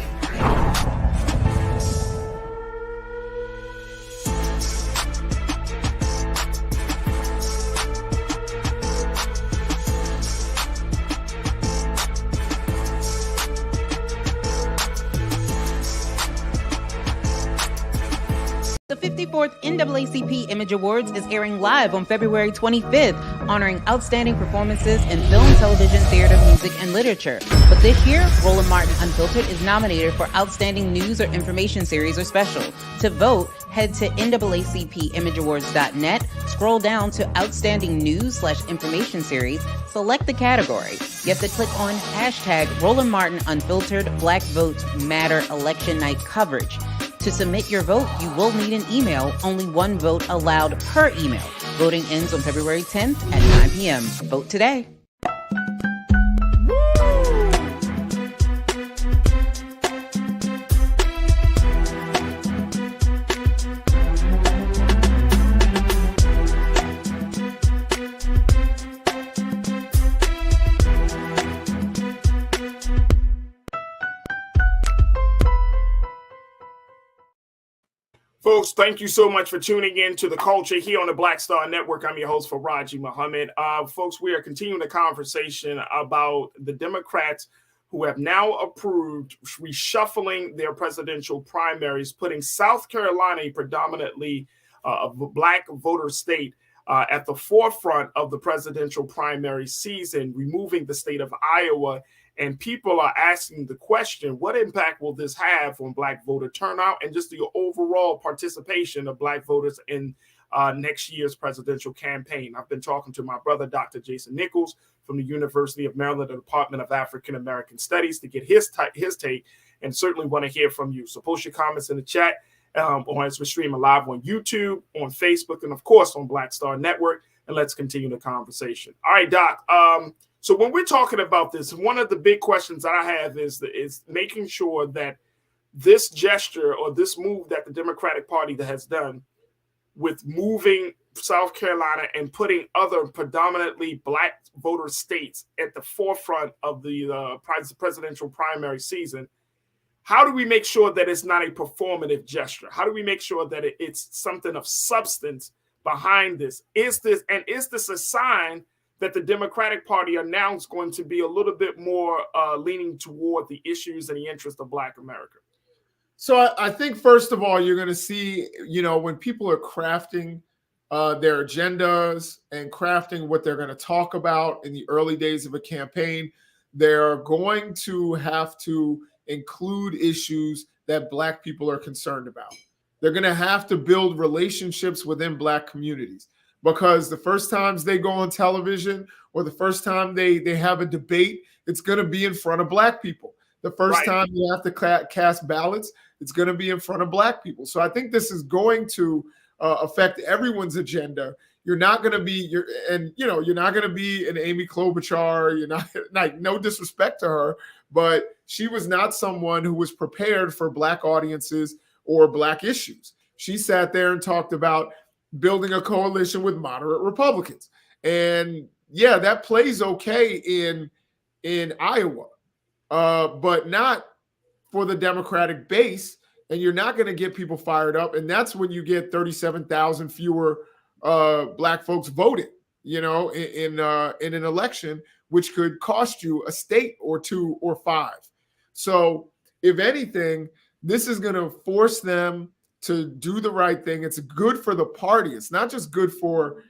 The 54th NAACP Image Awards is airing live on February 25th, honoring outstanding performances in film, television, theater, music, and literature. But this year, Roland Martin Unfiltered is nominated for Outstanding News or Information Series or Special. To vote, head to NAACPImageAwards.net, scroll down to Outstanding News/Information Series, select the category. You have to click on hashtag Roland Martin Unfiltered Black Votes Matter Election Night Coverage. To submit your vote, you will need an email. Only one vote allowed per email. Voting ends on February 10th at 9 p.m. Vote today. Folks, thank you so much for tuning in to The Culture here on the Black Star Network. I'm your host, Farajii Muhammad. Folks, we are continuing the conversation about the Democrats who have now approved reshuffling their presidential primaries, putting South Carolina, a predominantly black voter state, at the forefront of the presidential primary season, removing the state of Iowa. And people are asking the question, what impact will this have on black voter turnout and just the overall participation of black voters in next year's presidential campaign? I've been talking to my brother, Dr. Jason Nichols from the University of Maryland, the Department of African American Studies, to get his take, and certainly want to hear from you. So post your comments in the chat as we're streaming live on YouTube, on Facebook, and of course on Black Star Network. And let's continue the conversation. All right, Doc. So when we're talking about this, one of the big questions that I have is making sure that this gesture or this move that the Democratic Party has done with moving South Carolina and putting other predominantly black voter states at the forefront of the presidential primary season, how do we make sure that it's not a performative gesture? How do we make sure that it's something of substance behind this? Is this a sign that the Democratic Party are now going to be a little bit more leaning toward the issues and the interests of Black America? So I think, first of all, you're going to see, when people are crafting their agendas and crafting what they're going to talk about in the early days of a campaign, they're going to have to include issues that Black people are concerned about. They're going to have to build relationships within Black communities. Because the first times they go on television or the first time they have a debate, it's going to be in front of Black people. The first time you have to cast ballots, it's going to be in front of Black people. So I think this is going to affect everyone's agenda. You're not going to be you're not going to be an Amy Klobuchar. You're not, like, no disrespect to her, but she was not someone who was prepared for Black audiences or Black issues. She sat there and talked about building a coalition with moderate Republicans. And yeah, that plays okay in Iowa, but not for the Democratic base. And you're not going to get people fired up. And that's when you get 37,000 fewer Black folks voting, in an election, which could cost you a state or two or five. So if anything, this is going to force them to do the right thing. It's good for the party. It's not just good for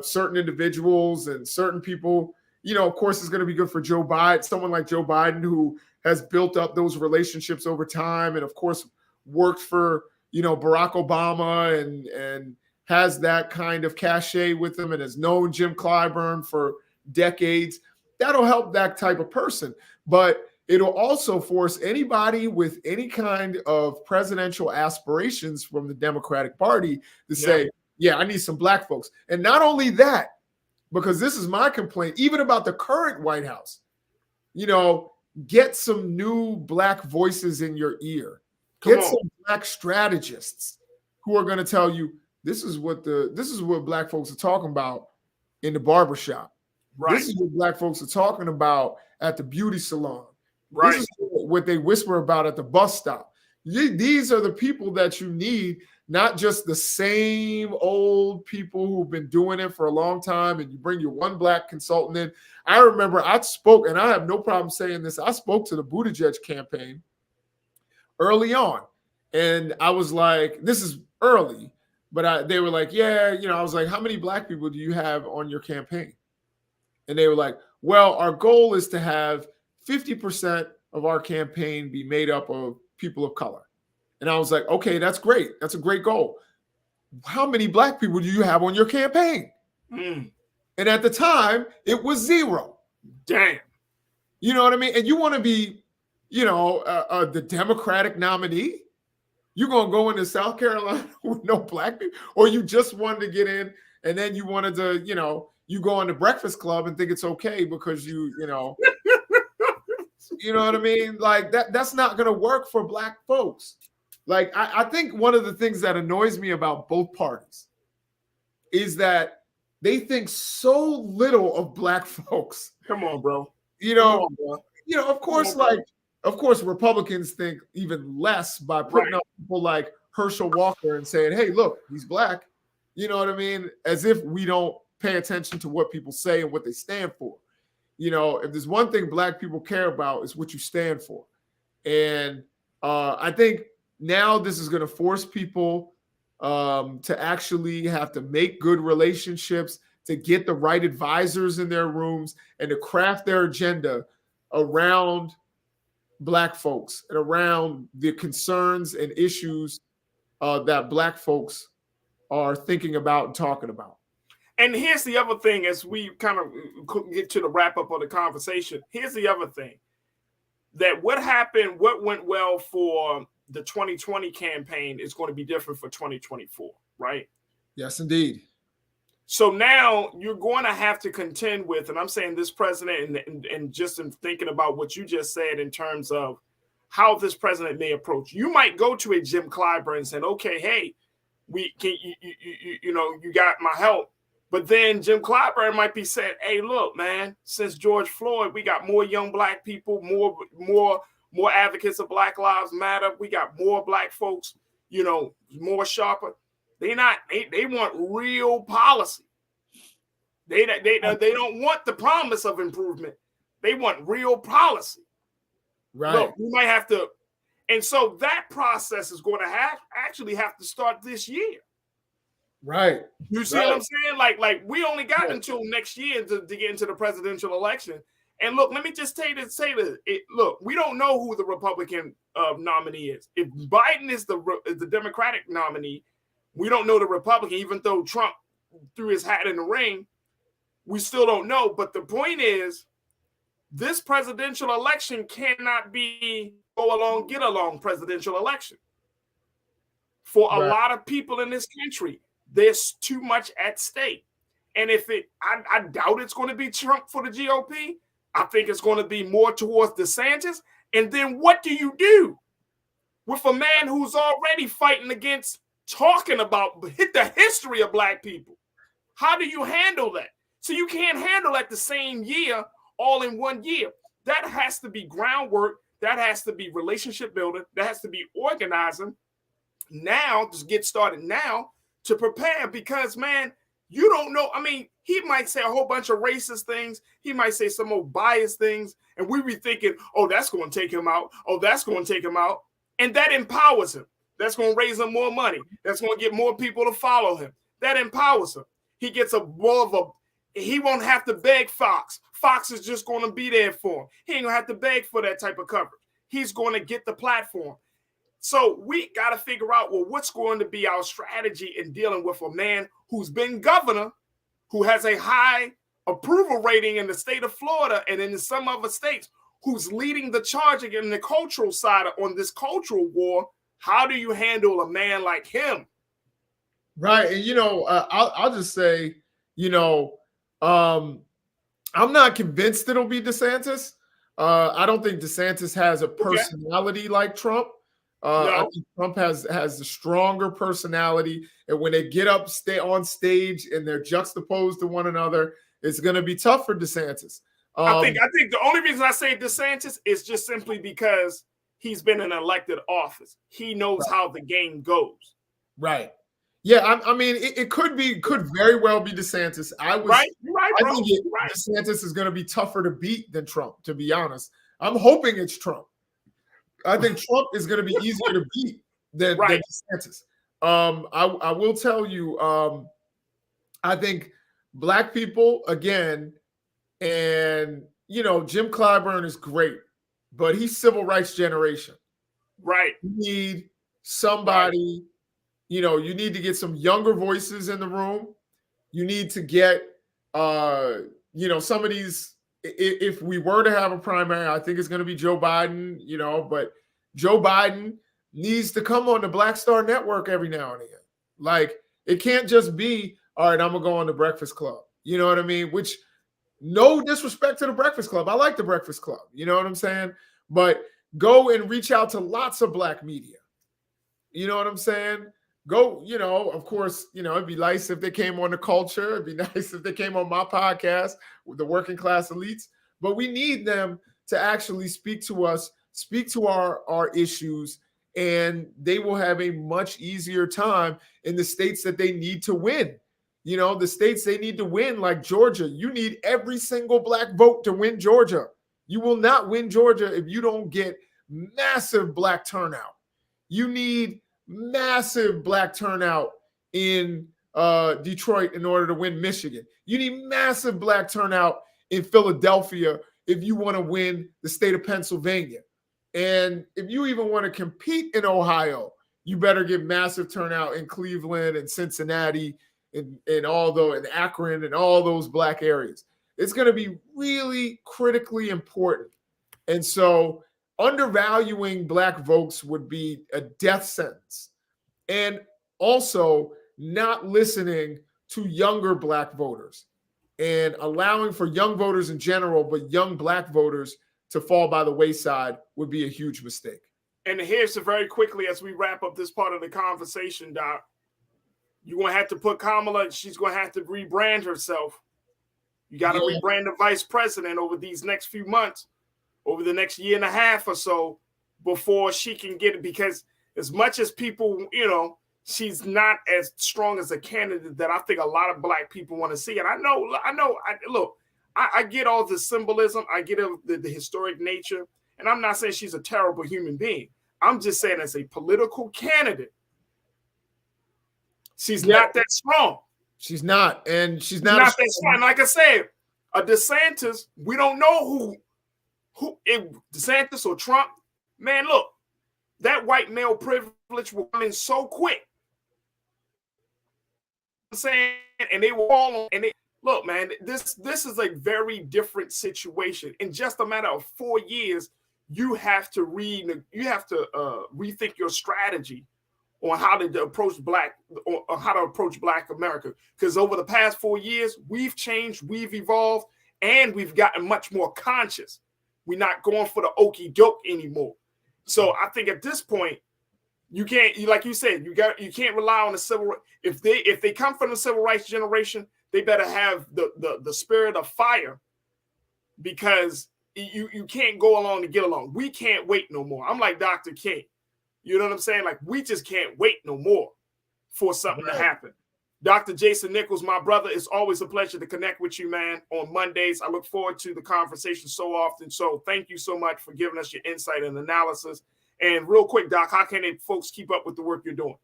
certain individuals and certain people. Of course, it's going to be good for Joe Biden, someone like Joe Biden, who has built up those relationships over time and, of course, worked for Barack Obama and has that kind of cachet with him and has known Jim Clyburn for decades. That'll help that type of person. But it'll also force anybody with any kind of presidential aspirations from the Democratic Party to say, yeah, I need some black folks. And not only that, because this is my complaint, even about the current White House, get some new black voices in your ear. Get some black strategists who are going to tell you this is what black folks are talking about in the barbershop. Right. This is what black folks are talking about at the beauty salon. Right. This is what they whisper about at the bus stop. These are the people that you need, not just the same old people who've been doing it for a long time, and you bring your one black consultant in. I remember I spoke, and I have no problem saying this, I spoke to the Buttigieg campaign early on. And I was like, this is early, but they were like, yeah, I was like, how many black people do you have on your campaign? And they were like, well, our goal is to have 50% of our campaign be made up of people of color. And I was like, okay, that's great. That's a great goal. How many black people do you have on your campaign? And at the time, it was 0. Damn. You know what I mean? And you want to be, the Democratic nominee? You're going to go into South Carolina with no black people? Or you just wanted to get in and then you wanted to, you go on the Breakfast Club and think it's okay because you know what I mean? Like that's not going to work for black folks. Like I think one of the things that annoys me about both parties is that they think so little of black folks. Come on, bro. Of course, Republicans think even less by putting up people like Herschel Walker and saying, hey, look, he's black. You know what I mean? As if we don't pay attention to what people say and what they stand for. If there's one thing black people care about, is what you stand for. And I think now this is going to force people to actually have to make good relationships, to get the right advisors in their rooms, and to craft their agenda around black folks and around the concerns and issues that black folks are thinking about and talking about. And here's the other thing, as we kind of get to the wrap up of the conversation, here's the other thing, that what went well for the 2020 campaign is going to be different for 2024, right? Yes, indeed. So now you're going to have to contend with, and I'm saying this president, and just in thinking about what you just said in terms of how this president may approach. You might go to a Jim Clyburn and say, okay, hey, we can, you got my help. But then Jim Clyburn might be saying, hey, look, man, since George Floyd, we got more young black people, more advocates of Black Lives Matter. We got more black folks, more sharper. They want real policy. They don't want the promise of improvement. They want real policy. Right. Look, we might have to, and so that process is going to actually have to start this year. Right. You see what I'm saying? Like we only got until next year to get into the presidential election. And look, let me just say this. Look, we don't know who the Republican nominee is. If Biden is the Democratic nominee, we don't know the Republican, even though Trump threw his hat in the ring. We still don't know. But the point is, this presidential election cannot be get along presidential election. For a lot of people in this country, there's too much at stake. And I doubt it's going to be Trump for the GOP. I think it's going to be more towards DeSantis. And then what do you do with a man who's already fighting against talking about the history of black people? How do you handle that? So you can't handle that the same year, all in one year. That has to be groundwork. That has to be relationship building. That has to be organizing now, just get started now to prepare, because, man, you don't know. I mean, he might say a whole bunch of racist things. He might say some old biased things. And we be thinking, oh, that's going to take him out. Oh, that's going to take him out. And that empowers him. That's going to raise him more money. That's going to get more people to follow him. That empowers him. He gets he won't have to beg Fox. Fox is just going to be there for him. He ain't going to have to beg for that type of coverage. He's going to get the platform. So we got to figure out, well, what's going to be our strategy in dealing with a man who's been governor, who has a high approval rating in the state of Florida and in some other states, who's leading the charge in the cultural side on this cultural war. How do you handle a man like him? Right. And, I'll just say, I'm not convinced it'll be DeSantis. I don't think DeSantis has a personality like Trump. I think Trump has a stronger personality, and when they stay on stage and they're juxtaposed to one another, it's going to be tough for DeSantis. I think the only reason I say DeSantis is just simply because he's been in elected office. He knows how the game goes. Right. Yeah. I mean, it could very well be DeSantis. I think DeSantis is going to be tougher to beat than Trump, to be honest. I'm hoping it's Trump. I think Trump is going to be easier to beat than DeSantis. I will tell you, I think Black people, again, and, Jim Clyburn is great, but he's civil rights generation. Right. You need somebody, you need to get some younger voices in the room. You need to get, some of these. If we were to have a primary, I think it's going to be Joe Biden, but Joe Biden needs to come on the Black Star Network every now and again. Like, it can't just be, all right, I'm going to go on the Breakfast Club. You know what I mean? Which, no disrespect to the Breakfast Club. I like the Breakfast Club. You know what I'm saying? But go and reach out to lots of Black media. You know what I'm saying? Go, of course, it'd be nice if they came on The Culture. It'd be nice if they came on my podcast with the Working Class Elites. But we need them to actually speak to us, speak to our issues, and they will have a much easier time in the states that they need to win. The states they need to win, like Georgia. You need every single Black vote to win Georgia. You will not win Georgia if you don't get massive Black turnout. You need massive Black turnout in Detroit in order to win Michigan. You need massive Black turnout in Philadelphia if you want to win the state of Pennsylvania. And if you even want to compete in Ohio, you better get massive turnout in Cleveland and Cincinnati and Akron and all those Black areas. It's going to be really critically important. And so undervaluing Black votes would be a death sentence. And also not listening to younger Black voters and allowing for young voters in general, but young Black voters to fall by the wayside would be a huge mistake. And here's very quickly, as we wrap up this part of the conversation, Doc, you're going to have to put Kamala, she's going to have to rebrand herself. You got to rebrand the vice president over these next few months, over the next year and a half or so, before she can get it. Because as much as people, she's not as strong as a candidate that I think a lot of Black people want to see. And I get all the symbolism. I get the historic nature. And I'm not saying she's a terrible human being. I'm just saying as a political candidate, she's not that strong. She's not. And she's not that strong. Like I said, a DeSantis, we don't know who DeSantis or Trump. Man, look, that white male privilege will come in so quick. I'm saying, and they will all, and they look, man, this is a very different situation. In just a matter of 4 years, you have to rethink your strategy on how to approach Black America. Because over the past 4 years, we've changed, we've evolved, and we've gotten much more conscious. We're not going for the okey doke anymore. So I think at this point, you can't, like you said, you can't rely on the civil. If they come from the civil rights generation, they better have the spirit of fire, because you can't go along to get along. We can't wait no more. I'm like Dr. King. You know what I'm saying? Like, we just can't wait no more for something to happen. Dr. Jason Nichols, my brother, it's always a pleasure to connect with you, man, on Mondays. I look forward to the conversation so often. So thank you so much for giving us your insight and analysis. And real quick, Doc, how can folks keep up with the work you're doing?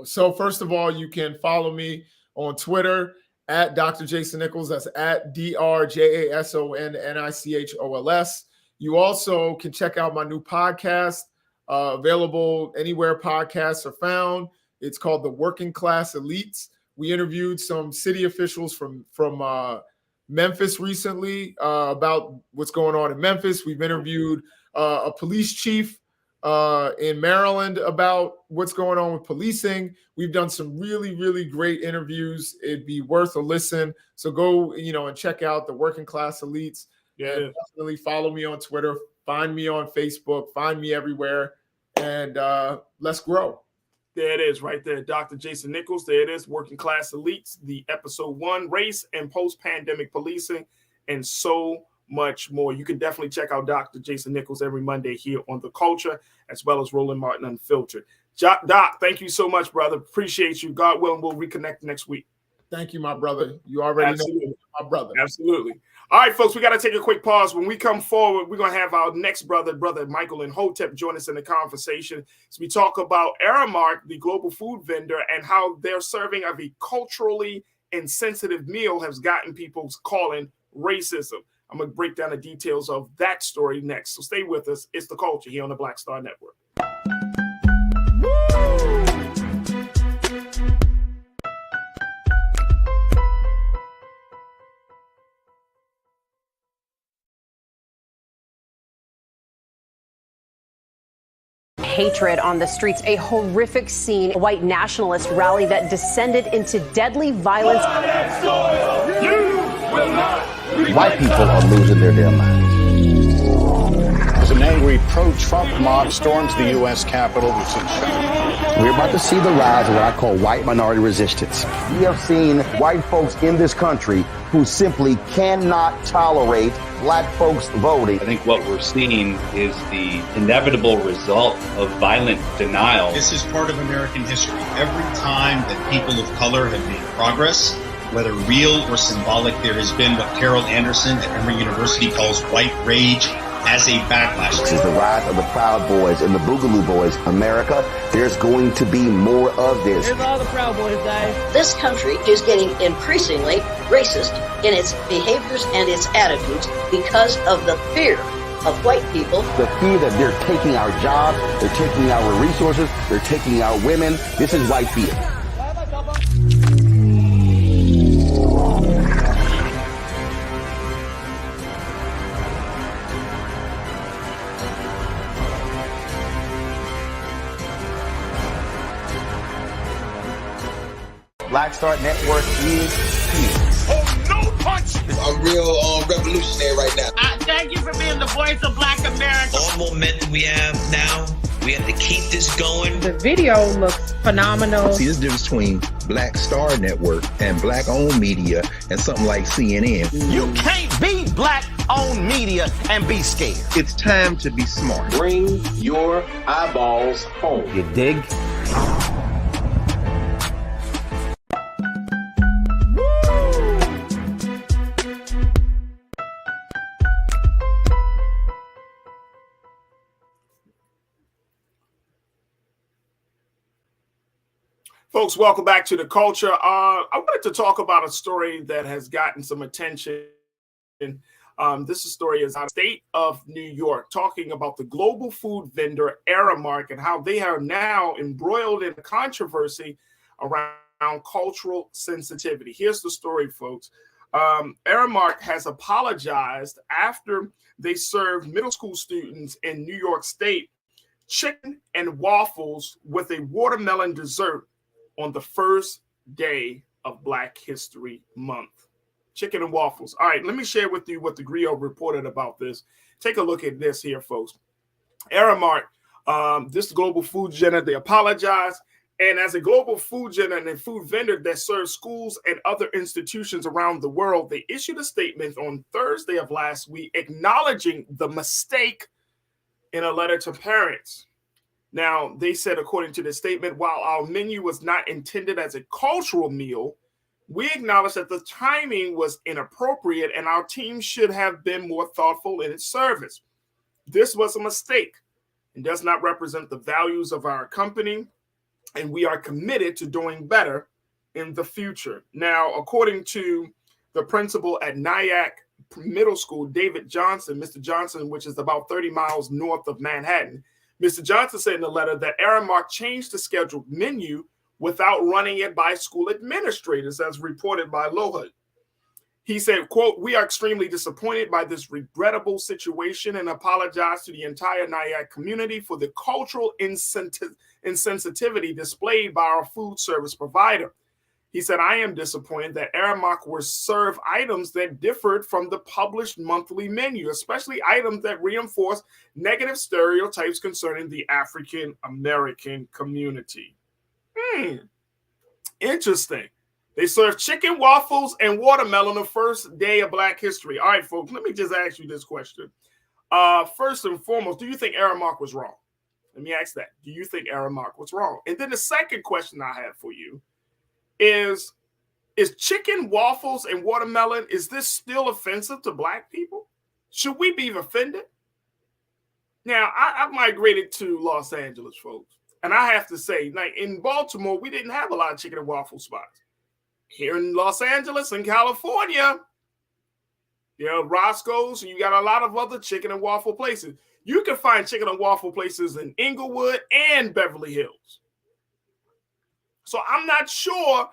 So first of all, you can follow me on Twitter at Dr. Jason Nichols. That's at DrJasonNichols. You also can check out my new podcast, available anywhere podcasts are found. It's called The Working Class Elites. We interviewed some city officials from Memphis recently about what's going on in Memphis. We've interviewed a police chief in Maryland about what's going on with policing. We've done some really, really great interviews. It'd be worth a listen. So go, and check out The Working Class Elites. Yeah, and definitely follow me on Twitter. Find me on Facebook. Find me everywhere. And let's grow. There it is right there. Dr. Jason Nichols. There it is. Working Class Elites, the episode 1, race and post-pandemic policing, and so much more. You can definitely check out Dr. Jason Nichols every Monday here on The Culture, as well as Roland Martin Unfiltered. Doc, thank you so much, brother. Appreciate you. God willing, we'll reconnect next week. Thank you, my brother. You already know my brother. Absolutely. All right, folks, we got to take a quick pause. When we come forward, we're going to have our next brother Michael and Hotep, join us in the conversation as we talk about Aramark, the global food vendor, and how their serving of a culturally insensitive meal has gotten people calling racism. I'm going to break down the details of that story next. So stay with us. It's The Culture here on the Black Star Network. Hatred on the streets, a horrific scene, a white nationalist rally that descended into deadly violence. White people are losing their damn minds. As an angry pro-Trump mob storms the U.S. Capitol, we're about to see the rise of what I call white minority resistance. We have seen white folks in this country who simply cannot tolerate black folks voting. I think what we're seeing is the inevitable result of violent denial. This is part of American history. Every time that people of color have made progress, whether real or symbolic, there has been what Carol Anderson at Emory University calls white rage as a backlash. This is the rise of the Proud Boys and the Boogaloo Boys. America, there's going to be more of this. Here's all the Proud Boys, guys. This country is getting increasingly racist in its behaviors and its attitudes because of the fear of white people. The fear that they're taking our jobs, they're taking our resources, they're taking our women. This is white fear. Black Star Network is here. Oh, no punch! I'm real revolutionary right now. Thank you for being the voice of Black America. All momentum we have now, we have to keep this going. The video looks phenomenal. See, there's a difference between Black Star Network and black-owned media and something like CNN. You can't be black-owned media and be scared. It's time to be smart. Bring your eyeballs home. You dig? Folks, welcome back to The Culture. I wanted to talk about a story that has gotten some attention. This story is out of the state of New York, talking about the global food vendor Aramark and how they are now embroiled in a controversy around cultural sensitivity. Here's the story, folks. Aramark has apologized after they served middle school students in New York State chicken and waffles with a watermelon dessert on the first day of Black History Month. Chicken and waffles. All right, let me share with you what the Griot reported about this. Take a look at this here, folks. Aramark, this global food vendor, they apologize. And as a global food vendor and a food vendor that serves schools and other institutions around the world, they issued a statement on Thursday of last week acknowledging the mistake in a letter to parents. Now, they said, according to the statement, while our menu was not intended as a cultural meal, we acknowledge that the timing was inappropriate and our team should have been more thoughtful in its service. This was a mistake and does not represent the values of our company, and we are committed to doing better in the future. Now, according to the principal at Nyack Middle School, David Johnson, Mr. Johnson, which is about 30 miles north of Manhattan, Mr. Johnson said in the letter that Aramark changed the scheduled menu without running it by school administrators, as reported by Loha. He said, quote, "We are extremely disappointed by this regrettable situation and apologize to the entire NIAC community for the cultural insensitivity displayed by our food service provider." He said, "I am disappointed that Aramark will serve items that differed from the published monthly menu, especially items that reinforce negative stereotypes concerning the African American community." Interesting. They serve chicken, waffles, and watermelon the first day of Black History. All right, folks, let me just ask you this question. First and foremost, do you think Aramark was wrong? Let me ask that. Do you think Aramark was wrong? And then the second question I have for you is chicken, waffles, and watermelon, is this still offensive to Black people? Should we be offended? Now, I've migrated to Los Angeles, folks, and I have to say, like in Baltimore, we didn't have a lot of chicken and waffle spots. Here in Los Angeles and California, you know, Roscoe's, and you got a lot of other chicken and waffle places. You can find chicken and waffle places in Inglewood and Beverly Hills. So I'm not sure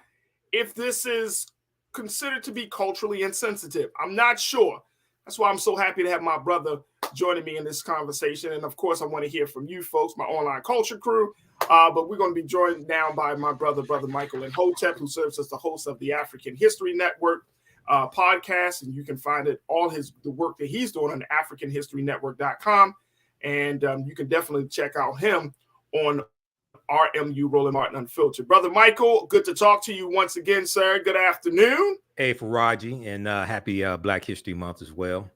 if this is considered to be culturally insensitive. I'm not sure. That's why I'm so happy to have my brother joining me in this conversation. And of course, I want to hear from you folks, my online culture crew. But we're going to be joined now by my brother Michael Imhotep, who serves as the host of the African History Network podcast. And you can find the work that he's doing on AfricanHistoryNetwork.com. And you can definitely check out him on RMU Roland Martin Unfiltered. Brother Michael, good to talk to you once again, sir. Good afternoon. Hey, Farajii, and happy Black History Month as well.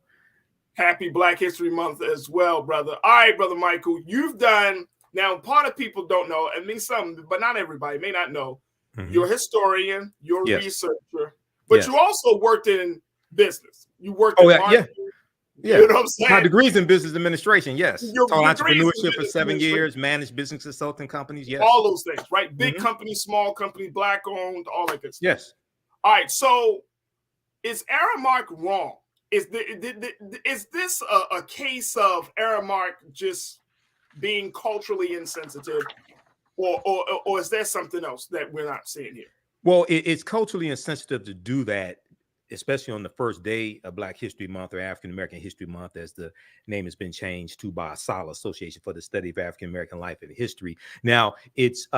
Happy Black History Month as well, brother. All right, Brother Michael, you've done, now part of people don't know, I mean some, but not everybody may not know. You're a historian, you're a researcher, but you also worked in business. You worked in marketing. Yeah. You know what I'm saying? My degrees in business administration, yes. Your Taught entrepreneurship for 7 years, managed business consulting companies, yes. All those things, right? Big companies, small companies, Black owned, all that good stuff. Yes. All right, so is Aramark wrong? Is this a case of Aramark just being culturally insensitive, or is there something else that we're not seeing here? Well, it's culturally insensitive to do that, especially on the first day of Black History Month, or African American History Month, as the name has been changed to by ASALH, Association for the Study of African American Life and History. Now, it's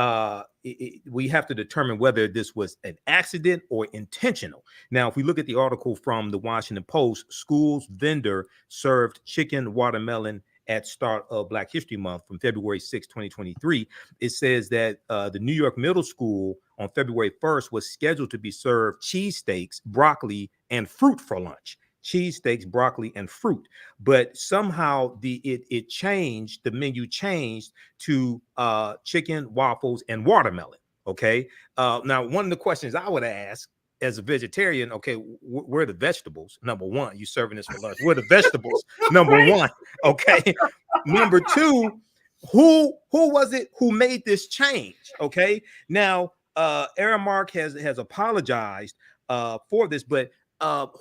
we have to determine whether this was an accident or intentional. Now, if we look at the article from the Washington Post, schools vendor served chicken, watermelon at start of Black History Month from February 6, 2023, it says that the New York Middle School on February 1st was scheduled to be served cheesesteaks, broccoli, and fruit for lunch. Cheesesteaks, broccoli, and fruit. But somehow it changed, the menu changed to chicken, waffles, and watermelon. Okay. Now, one of the questions I would ask as a vegetarian, okay, where are the vegetables? Number one, you serving this for lunch. Where are the vegetables? Number one. Okay. Number two, who was it who made this change? Okay. Now, Aramark has apologized for this, but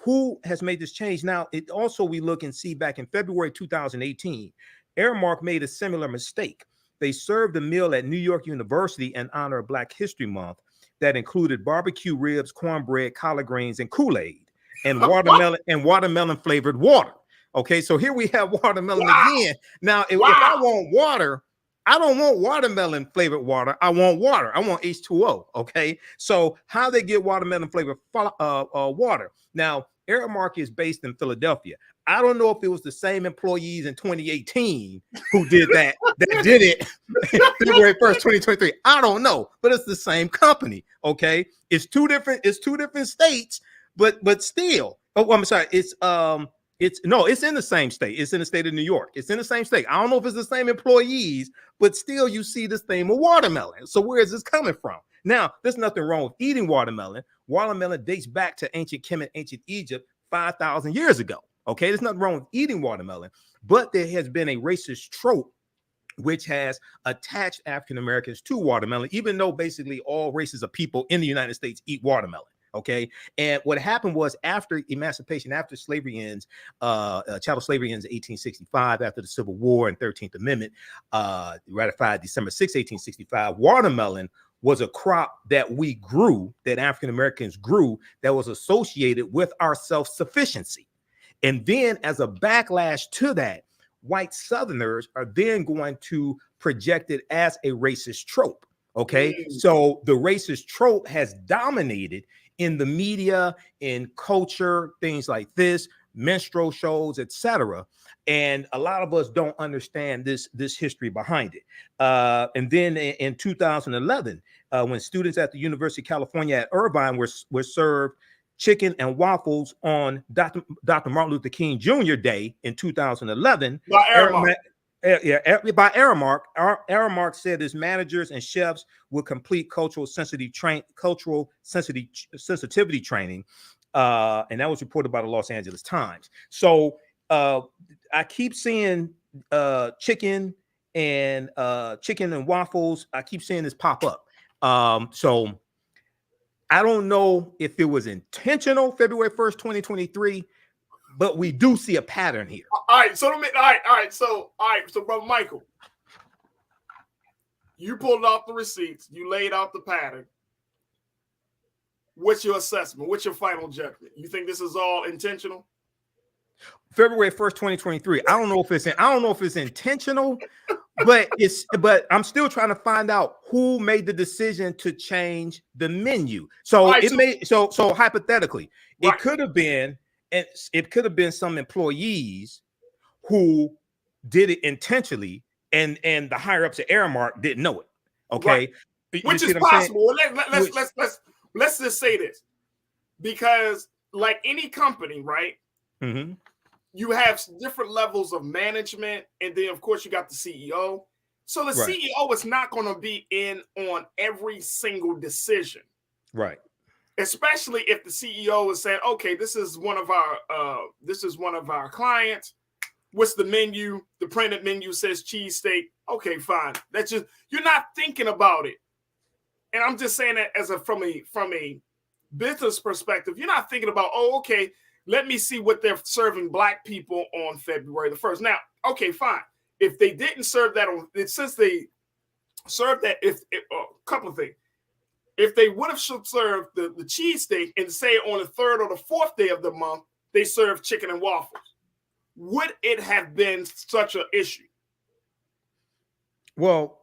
who has made this change? Now, it also, we look and see back in February 2018, Aramark made a similar mistake. They served a meal at New York University in honor of Black History Month that included barbecue ribs, cornbread, collard greens, and Kool-Aid, and watermelon flavored water. Okay, so here we have watermelon again. Now, if I want water, I don't want watermelon flavored water. I want water. I want H2O. Okay, so how they get watermelon flavored water? Now, Aramark is based in Philadelphia. I don't know if it was the same employees in 2018 who did that, that did it February 1st, 2023. I don't know, but it's the same company. Okay. It's two different states, but still. Oh, I'm sorry. It's in the same state. It's in the state of New York. It's in the same state. I don't know if it's the same employees, but still you see this thing with watermelon. So where is this coming from? Now, there's nothing wrong with eating watermelon. Watermelon dates back to ancient Kemet, ancient Egypt, 5,000 years ago. Okay, there's nothing wrong with eating watermelon, but there has been a racist trope which has attached African Americans to watermelon, even though basically all races of people in the United States eat watermelon. Okay. And what happened was after emancipation, after slavery ends, chattel slavery ends in 1865, after the Civil War and 13th Amendment, ratified December 6, 1865, watermelon was a crop that we grew, that African Americans grew, that was associated with our self-sufficiency. And then as a backlash to that, white Southerners are then going to project it as a racist trope. Okay. So the racist trope has dominated in the media, in culture, things like this, minstrel shows, etc. And a lot of us don't understand this history behind it. And then in 2011, when students at the University of California at Irvine were served chicken and waffles on Dr. Martin Luther King Jr. Day in 2011, by Aramark. By Aramark. Aramark said his managers and chefs will complete cultural sensitivity training, and that was reported by the Los Angeles Times. So I keep seeing chicken and waffles. I keep seeing this pop up. So I don't know if it was intentional, February 1st, 2023, but we do see a pattern here. All right. So, Brother Michael, you pulled off the receipts. You laid out the pattern. What's your assessment? What's your final judgment? You think this is all intentional? February 1st, 2023. I don't know if it's intentional, but I'm still trying to find out who made the decision to change the menu. So so hypothetically, right. it could have been some employees who did it intentionally, and the higher ups at Aramark didn't know it. Okay, right. Which is possible. Let's just say this, because like any company, right? Mm-hmm. You have different levels of management, and then of course you got the CEO. So the CEO is not going to be in on every single decision, right? Especially if the CEO is saying, "Okay, this is one of our clients. What's the menu? The printed menu says cheesesteak. Okay, fine. That's just, you're not thinking about it." And I'm just saying that from a business perspective, you're not thinking about, oh, okay, let me see what they're serving Black people on February the 1st. Now, okay, fine. If they didn't serve that since they served that, a couple of things. If they would have served the cheesesteak and say on the 3rd or the 4th day of the month, they served chicken and waffles, would it have been such an issue? Well,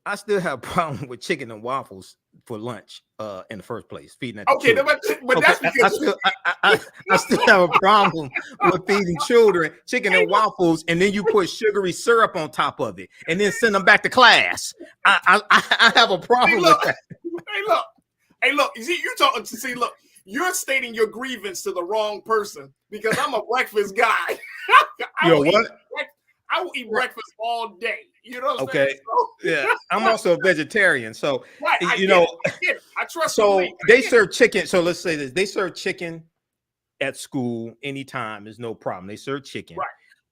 I still have a problem with chicken and waffles for lunch in the first place, feeding at that's because I still have a problem with feeding children chicken and waffles, and then you put sugary syrup on top of it and then send them back to class. I have a problem with that. Hey, look, you see, look, you're stating your grievance to the wrong person, because I'm a breakfast guy. I will eat breakfast all day. You know what I'm saying? So, yeah. I'm also a vegetarian. So, right, I trust. So they serve chicken. So let's say this. They serve chicken at school anytime. There's no problem. They serve chicken. Right.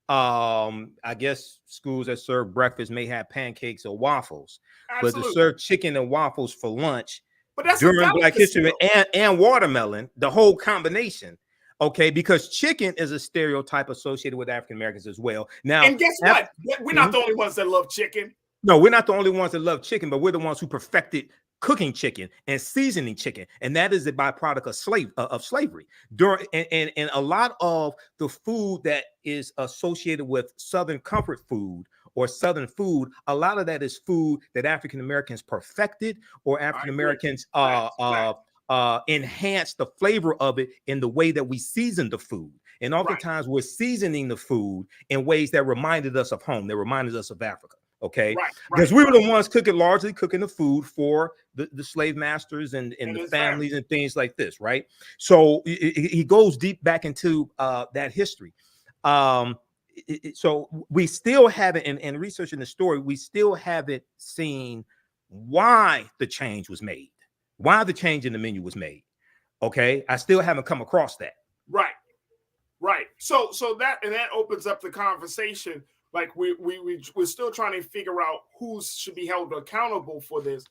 I guess schools that serve breakfast may have pancakes or waffles. Absolutely. But to serve chicken and waffles for lunch that's during Black History and watermelon, the whole combination. Okay, because chicken is a stereotype associated with African Americans as well. Now, and guess what? We're not the only ones that love chicken. No, we're not the only ones that love chicken, but we're the ones who perfected cooking chicken and seasoning chicken, and that is a byproduct of slavery. And a lot of the food that is associated with Southern comfort food or Southern food, a lot of that is food that African Americans perfected, or African Americans enhance the flavor of it in the way that we season the food. And oftentimes we're seasoning the food in ways that reminded us of home, that reminded us of Africa. Okay, because we were the ones largely cooking the food for the slave masters and the families and things like this, right? So he goes deep back into that history. So we still haven't, in researching the story, we still haven't seen why the change was made. Why the change in the menu was made. Okay, I still haven't come across that. Right. So that opens up the conversation. Like we're still trying to figure out who should be held accountable for this.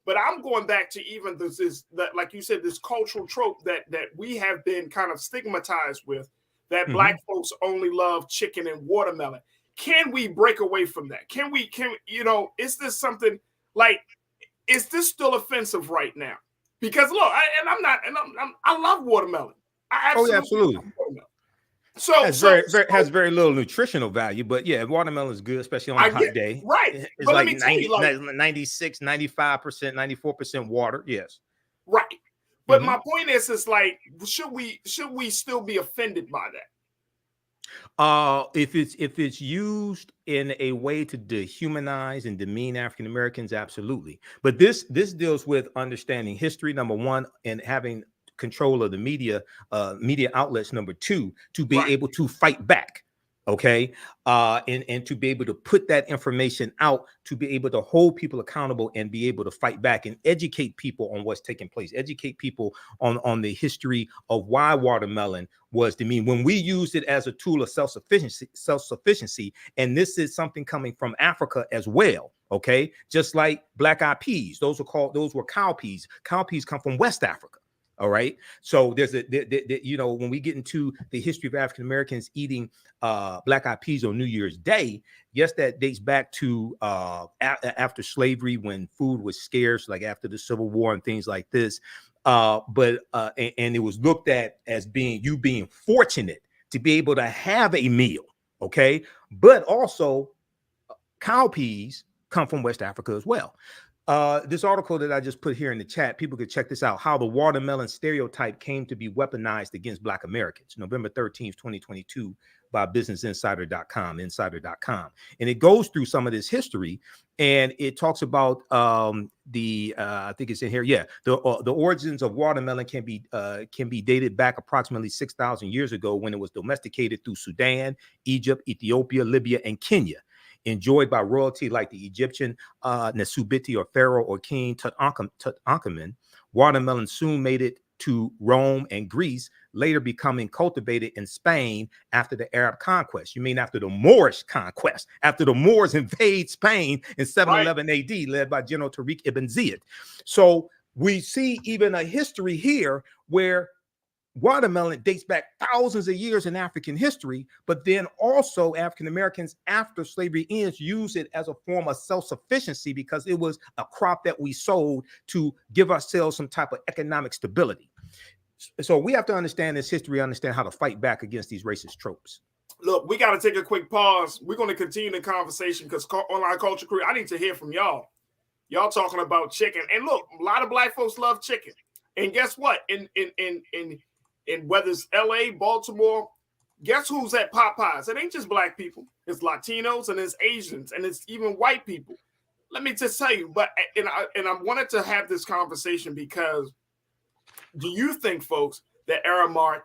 But I'm going back to even this like you said, this cultural trope that we have been kind of stigmatized with, that Black folks only love chicken and watermelon. Can we break away from that? Can is this something like, is this still offensive right now? Because look, I love watermelon. I absolutely love watermelon. So has very little nutritional value, but yeah, watermelon is good, especially on a hot day. Right. It's but like let me tell you, 96, 95%, 94% water. Yes. Right. But my point is like, should we still be offended by that? If it's used in a way to dehumanize and demean African Americans, absolutely. But this deals with understanding history, number one, and having control of the media outlets, number two, to be able to fight back. Okay. And to be able to put that information out, to be able to hold people accountable and be able to fight back and educate people on what's taking place, educate people on the history of why watermelon was demeaned. When we used it as a tool of self-sufficiency, and this is something coming from Africa as well. Okay. Just like black-eyed peas, those were cowpeas. Cowpeas come from West Africa. All right. So there's when we get into the history of African Americans eating black-eyed peas on New Year's Day, yes, that dates back to after slavery, when food was scarce, like after the Civil War and things like this. But it was looked at as being fortunate to be able to have a meal. OK, but also cowpeas come from West Africa as well. This article that I just put here in the chat, people could check this out, how the watermelon stereotype came to be weaponized against Black Americans, November 13th, 2022, by businessinsider.com. And it goes through some of this history, and it talks about I think it's in here. Yeah, the origins of watermelon can be dated back approximately 6,000 years ago, when it was domesticated through Sudan, Egypt, Ethiopia, Libya, and Kenya. Enjoyed by royalty like the Egyptian Nesubiti or Pharaoh or King Tutankhamun, watermelon soon made it to Rome and Greece, later becoming cultivated in Spain after the Arab conquest. You mean after the Moorish conquest, after the Moors invade Spain in 711 AD, led by General Tariq ibn Ziyad. So we see even a history here where watermelon dates back thousands of years in African history, but then also African Americans, after slavery ends, use it as a form of self-sufficiency, because it was a crop that we sold to give ourselves some type of economic stability. So we have to understand this history, understand how to fight back against these racist tropes. Look, we got to take a quick pause. We're going to continue the conversation, because Online Culture Crew, I need to hear from y'all. Y'all talking about chicken. And look, a lot of Black folks love chicken. And guess what? In whether it's LA, Baltimore, guess who's at Popeyes? It ain't just Black people. It's Latinos and it's Asians and it's even white people. Let me just tell you, I wanted to have this conversation because, do you think, folks, that Aramark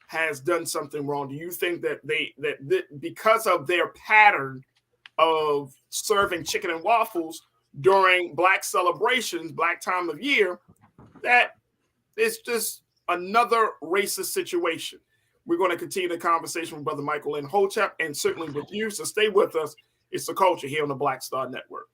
has done something wrong? Do you think that that because of their pattern of serving chicken and waffles during Black celebrations, Black time of year, that it's just another racist situation? We're going to continue the conversation with Brother Michael N. Hotep, and certainly with you. So stay with us. It's The Culture here on the Black Star Network.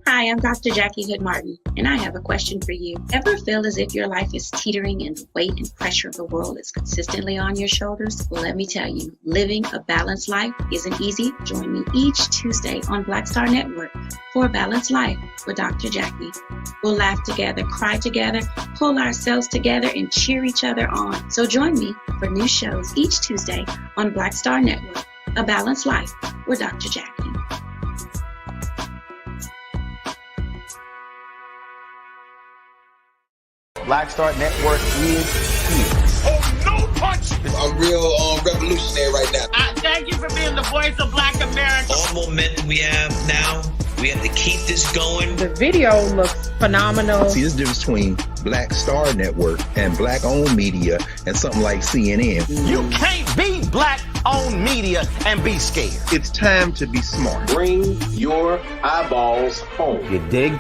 Hi, I'm Dr. Jackie Hood Martin, and I have a question for you. Ever feel as if your life is teetering and the weight and pressure of the world is consistently on your shoulders? Well, let me tell you, living a balanced life isn't easy. Join me each Tuesday on Black Star Network for A Balanced Life with Dr. Jackie. We'll laugh together, cry together, pull ourselves together, and cheer each other on. So join me for new shows each Tuesday on Black Star Network, A Balanced Life with Dr. Jackie. Black Star Network is here. Oh, no punch! I'm real revolutionary right now. Thank you for being the voice of Black America. All momentum we have now, we have to keep this going. The video looks phenomenal. See, this difference between Black Star Network and Black-owned media and something like CNN. You can't be Black-owned media and be scared. It's time to be smart. Bring your eyeballs home. You dig?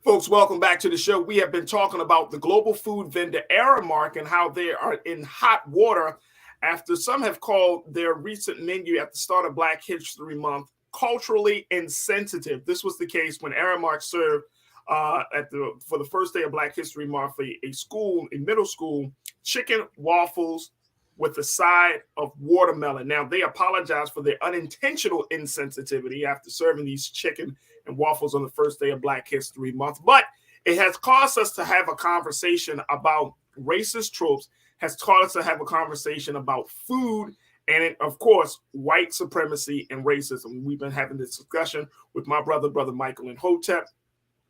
Folks, welcome back to the show. We have been talking about the global food vendor Aramark and how they are in hot water after some have called their recent menu at the start of Black History Month culturally insensitive. This was the case when Aramark served for the first day of Black History Month a middle school, chicken waffles with a side of watermelon. Now, they apologize for their unintentional insensitivity after serving these chicken and waffles on the first day of Black History Month. But it has caused us to have a conversation about racist tropes, has caused us to have a conversation about food, and of course, white supremacy and racism. We've been having this discussion with my brother Michael and Hotep,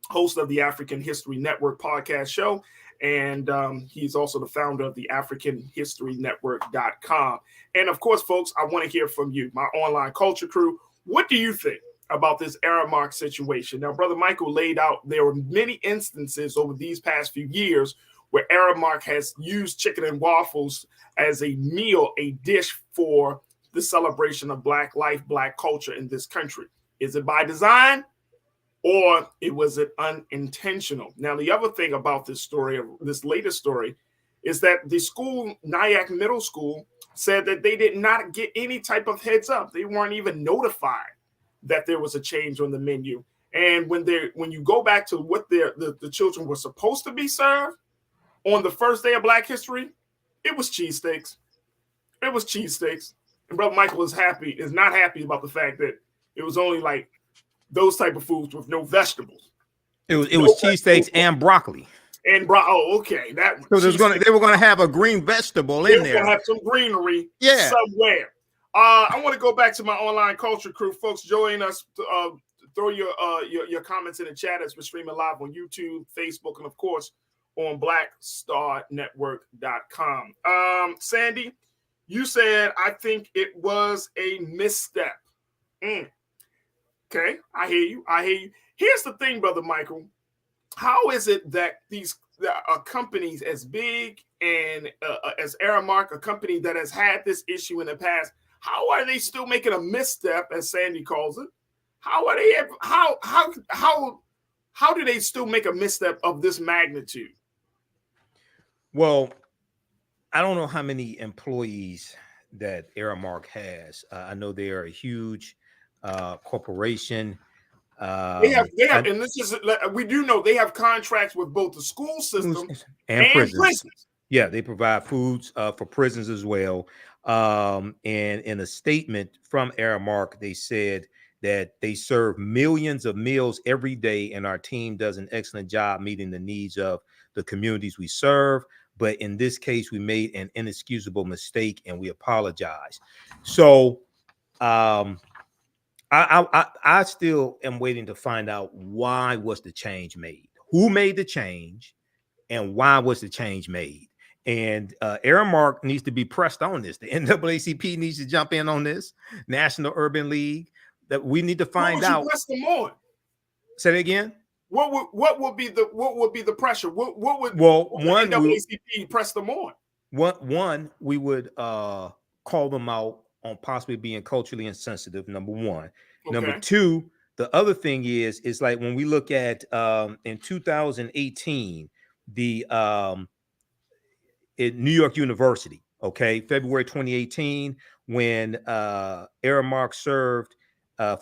host of the African History Network podcast show. And he's also the founder of the AfricanHistoryNetwork.com. And of course, folks, I want to hear from you, my online culture crew. What do you think about this Aramark situation? Now, Brother Michael laid out there were many instances over these past few years where Aramark has used chicken and waffles as a meal, a dish for the celebration of Black life, Black culture in this country. Is it by design? Or was it unintentional? Now, the other thing about this story, this latest story, is that the school, Nyack Middle School, said that they did not get any type of heads up. They weren't even notified that there was a change on the menu. And when you go back to what the children were supposed to be served on the first day of Black History, it was cheesesteaks. It was cheesesteaks. And Brother Michael is not happy about the fact that it was only like those type of foods with no vegetables. It was cheesesteaks and broccoli. Okay. So they were gonna have a green vegetable in there. They were gonna have some greenery somewhere. I want to go back to my online culture crew. Folks, join us. Throw your comments in the chat as we're streaming live on YouTube, Facebook, and of course on BlackStarNetwork.com. Sandy, you said I think it was a misstep. Okay, I hear you. Here's the thing, Brother Michael. How is it that these companies as big and as Aramark, a company that has had this issue in the past, how are they still making a misstep, as Sandy calls it? How do they still make a misstep of this magnitude? Well, I don't know how many employees that Aramark has. I know they are a huge corporation. They have, and this is, we do know they have contracts with both the school system and prisons. Yeah, they provide foods for prisons as well. And in a statement from Aramark, they said that they serve millions of meals every day, and our team does an excellent job meeting the needs of the communities we serve. But in this case, we made an inexcusable mistake, and we apologize. So, I still am waiting to find out why was the change made, who made the change, and why was the change made. And Aramark needs to be pressed on this. The NAACP needs to jump in on this. National Urban League, that we need to find out. Press them on. Say that again. What would be the pressure? What would NAACP press them on? One, we would call them out on possibly being culturally insensitive, number one. Okay. Number two, the other thing is like when we look at in 2018, the at New York University, February 2018, when Aramark served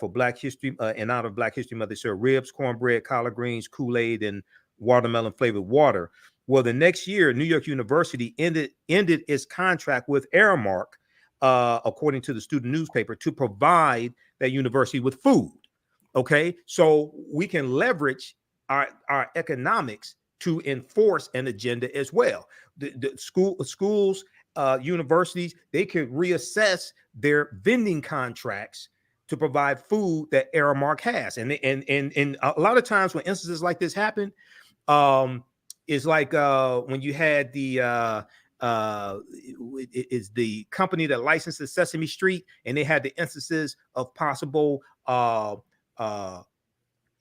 for Black History and out of Black History Month, they served ribs, cornbread, collard greens, Kool-Aid, and watermelon flavored water. Well, the next year, New York University ended its contract with Aramark, according to the student newspaper, to provide that university with food. Okay, so we can leverage our economics to enforce an agenda as well. The schools, universities, they could reassess their vending contracts to provide food that Aramark has. And a lot of times when instances like this happen, it's like when you had the is the company that licenses Sesame Street, and they had the instances of possible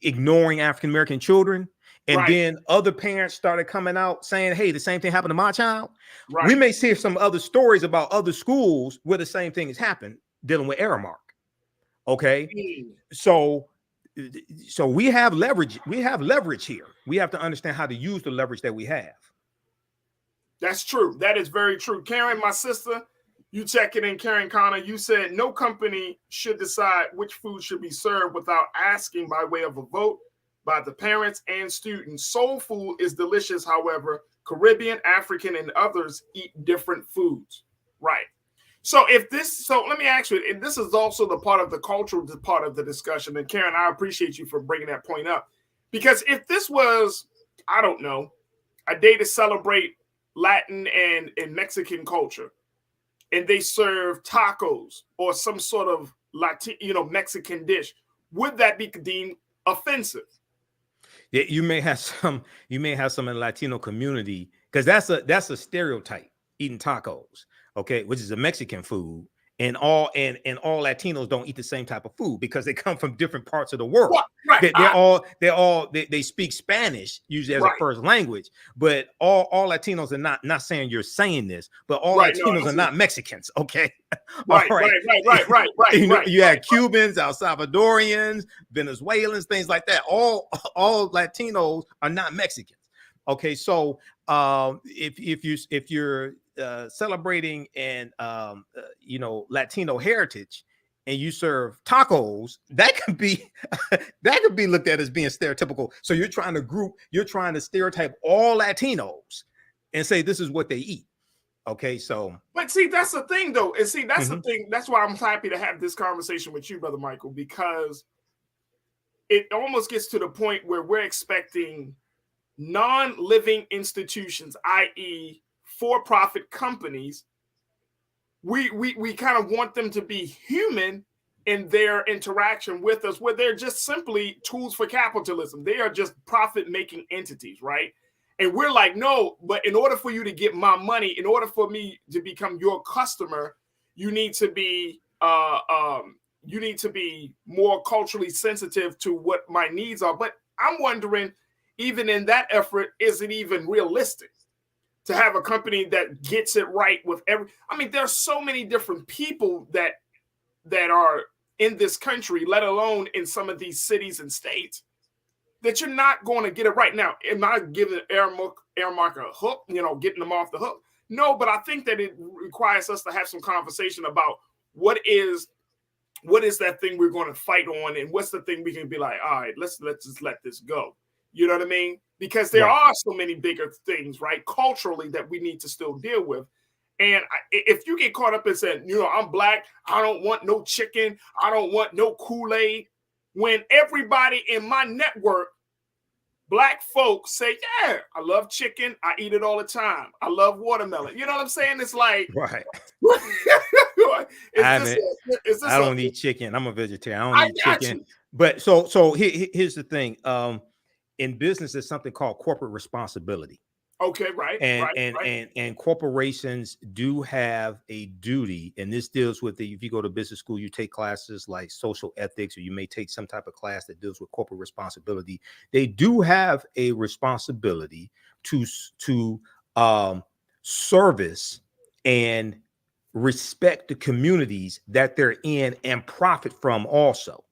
ignoring African-American children. And then other parents started coming out saying, hey, the same thing happened to my child. We may see some other stories about other schools where the same thing has happened dealing with Aramark. Okay. So so we have leverage. We have leverage here. We have to understand how to use the leverage that we have. That's true. That is very true. Karen, my sister, you checking in, Karen Connor, you said no company should decide which food should be served without asking by way of a vote by the parents and students. Soul food is delicious. However, Caribbean, African, and others eat different foods. Right. So let me ask you, and this is also the part of the cultural part of the discussion. And Karen, I appreciate you for bringing that point up, because if this was, I don't know, a day to celebrate Latin and Mexican culture, and they serve tacos or some sort of Mexican dish, would that be deemed offensive? Yeah, you may have some in the Latino community, because that's a stereotype, eating tacos, okay, which is a Mexican food, and all Latinos don't eat the same type of food because they come from different parts of the world. Right. They speak Spanish usually as a first language, but all Latinos are not saying you're saying this, but all Latinos are not Mexicans, okay? Right. You have Cubans, El Salvadorians, Venezuelans, things like that. All Latinos are not Mexicans. Okay, so if you're celebrating and Latino heritage, and you serve tacos, that could be looked at as being stereotypical. So you're trying to stereotype all Latinos and say this is what they eat. Okay, so but see, that's the thing though, and see, that's the thing. That's why I'm happy to have this conversation with you, Brother Michael, because it almost gets to the point where we're expecting non-living institutions, i.e., for-profit companies. We kind of want them to be human in their interaction with us, where they're just simply tools for capitalism. They are just profit-making entities, right? And we're like, no, but in order for you to get my money, in order for me to become your customer, you need to be more culturally sensitive to what my needs are. But I'm wondering, even in that effort, is it even realistic to have a company that gets it right with there's so many different people that are in this country, let alone in some of these cities and states, that you're not going to get it right. Now, am I giving Airmark a hook, getting them off the hook? No, but I think that it requires us to have some conversation about what is that thing we're going to fight on, and what's the thing we can be like, all right, let's just let this go. You know what I mean? Because there are so many bigger things, right, culturally, that we need to still deal with. And if you get caught up in saying, I'm black, I don't want no chicken, I don't want no Kool-Aid, when everybody in my network, black folks, say, yeah, I love chicken, I eat it all the time, I love watermelon. You know what I'm saying? It's like, right. I don't eat chicken. I'm a vegetarian. I don't eat chicken. But so here's the thing. In business, there's something called corporate responsibility. Okay, right. And corporations do have a duty, and this deals with if you go to business school, you take classes like social ethics, or you may take some type of class that deals with corporate responsibility. They do have a responsibility to service and respect the communities that they're in and profit from also.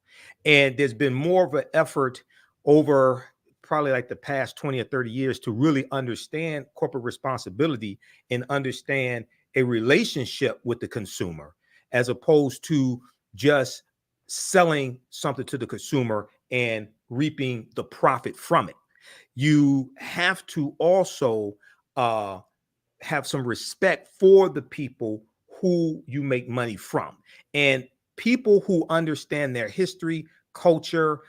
And there's been more of an effort over probably like the past 20 or 30 years to really understand corporate responsibility and understand a relationship with the consumer, as opposed to just selling something to the consumer and reaping the profit from it. You have to also have some respect for the people who you make money from, and people who understand their history, culture,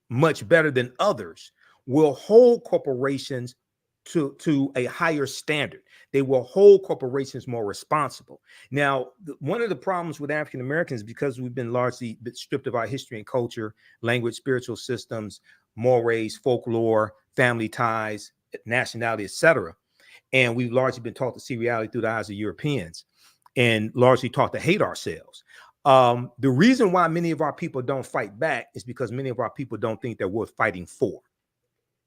much better than others will hold corporations to a higher standard. They will hold corporations more responsible. Now, one of the problems with African Americans, because we've been largely stripped of our history and culture, language, spiritual systems, mores, folklore, family ties, nationality, etc., and we've largely been taught to see reality through the eyes of Europeans, and largely taught to hate ourselves. The reason why many of our people don't fight back is because many of our people don't think they're worth fighting for.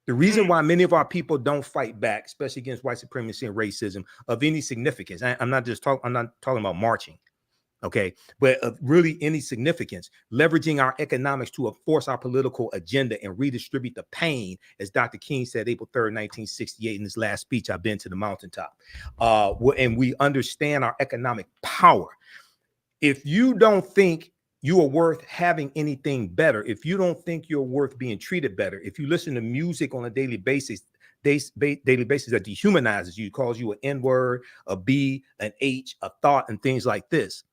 The reason why many of our people don't fight back, especially against white supremacy and racism of any significance, I'm not talking about marching. Okay, but really any significance, leveraging our economics to enforce our political agenda and redistribute the pain, as Dr. King said April 3rd, 1968 in his last speech, I've been to the mountaintop. And we understand our economic power. If you don't think you are worth having anything better, if you don't think you're worth being treated better, if you listen to music on a daily basis that dehumanizes you, calls you an N-word, a B, an H, a thought, and things like this,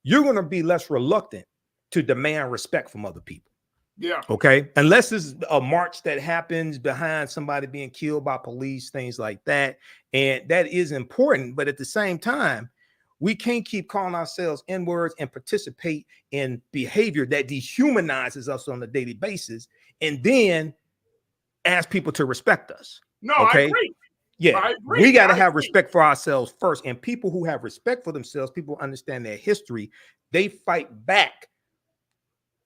you're going to be less reluctant to demand respect from other people. Yeah. Okay. Unless it's a march that happens behind somebody being killed by police, things like that. And that is important. But at the same time, we can't keep calling ourselves N-words and participate in behavior that dehumanizes us on a daily basis and then ask people to respect us. No, okay? I agree. Yeah, we got to have respect for ourselves first. And people who have respect for themselves, people who understand their history, they fight back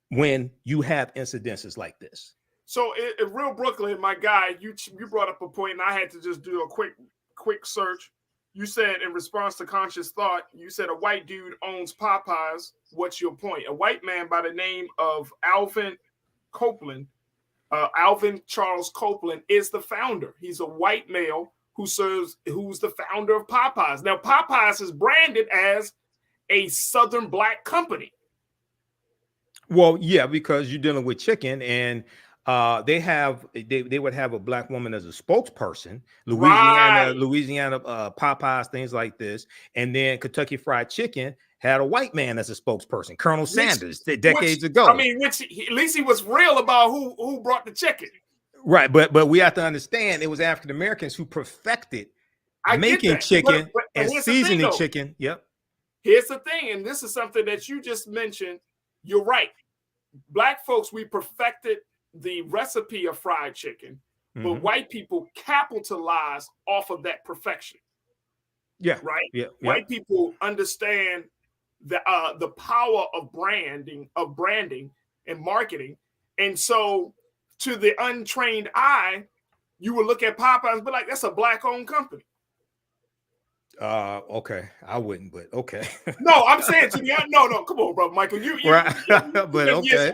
when you have incidences like this. So in Real Brooklyn, my guy, you brought up a point, and I had to just do a quick search. You said in response to Conscious Thought, you said a white dude owns Popeyes. What's your point? A white man by the name of Alvin Charles Copeland is the founder. He's a white male who's the founder of Popeyes. Now, Popeyes is branded as a Southern black company. Well, yeah, because you're dealing with chicken, and they would have a black woman as a spokesperson. Louisiana Popeyes, things like this, and then Kentucky Fried Chicken had a white man as a spokesperson, Colonel Sanders, decades ago. I mean, at least he was real about who brought the chicken. Right, but we have to understand it was African Americans who perfected making chicken and seasoning chicken. Yep. Here's the thing, and this is something that you just mentioned. You're right. Black folks, we perfected the recipe of fried chicken, but white people capitalize off of that perfection. Yeah. Right. Yeah. White people understand the power of branding and marketing, and so to the untrained eye, you would look at Popeyes and be like, "That's a black-owned company." Okay, I wouldn't, but okay. No, I'm saying to the no, come on, brother Michael, you right, but okay,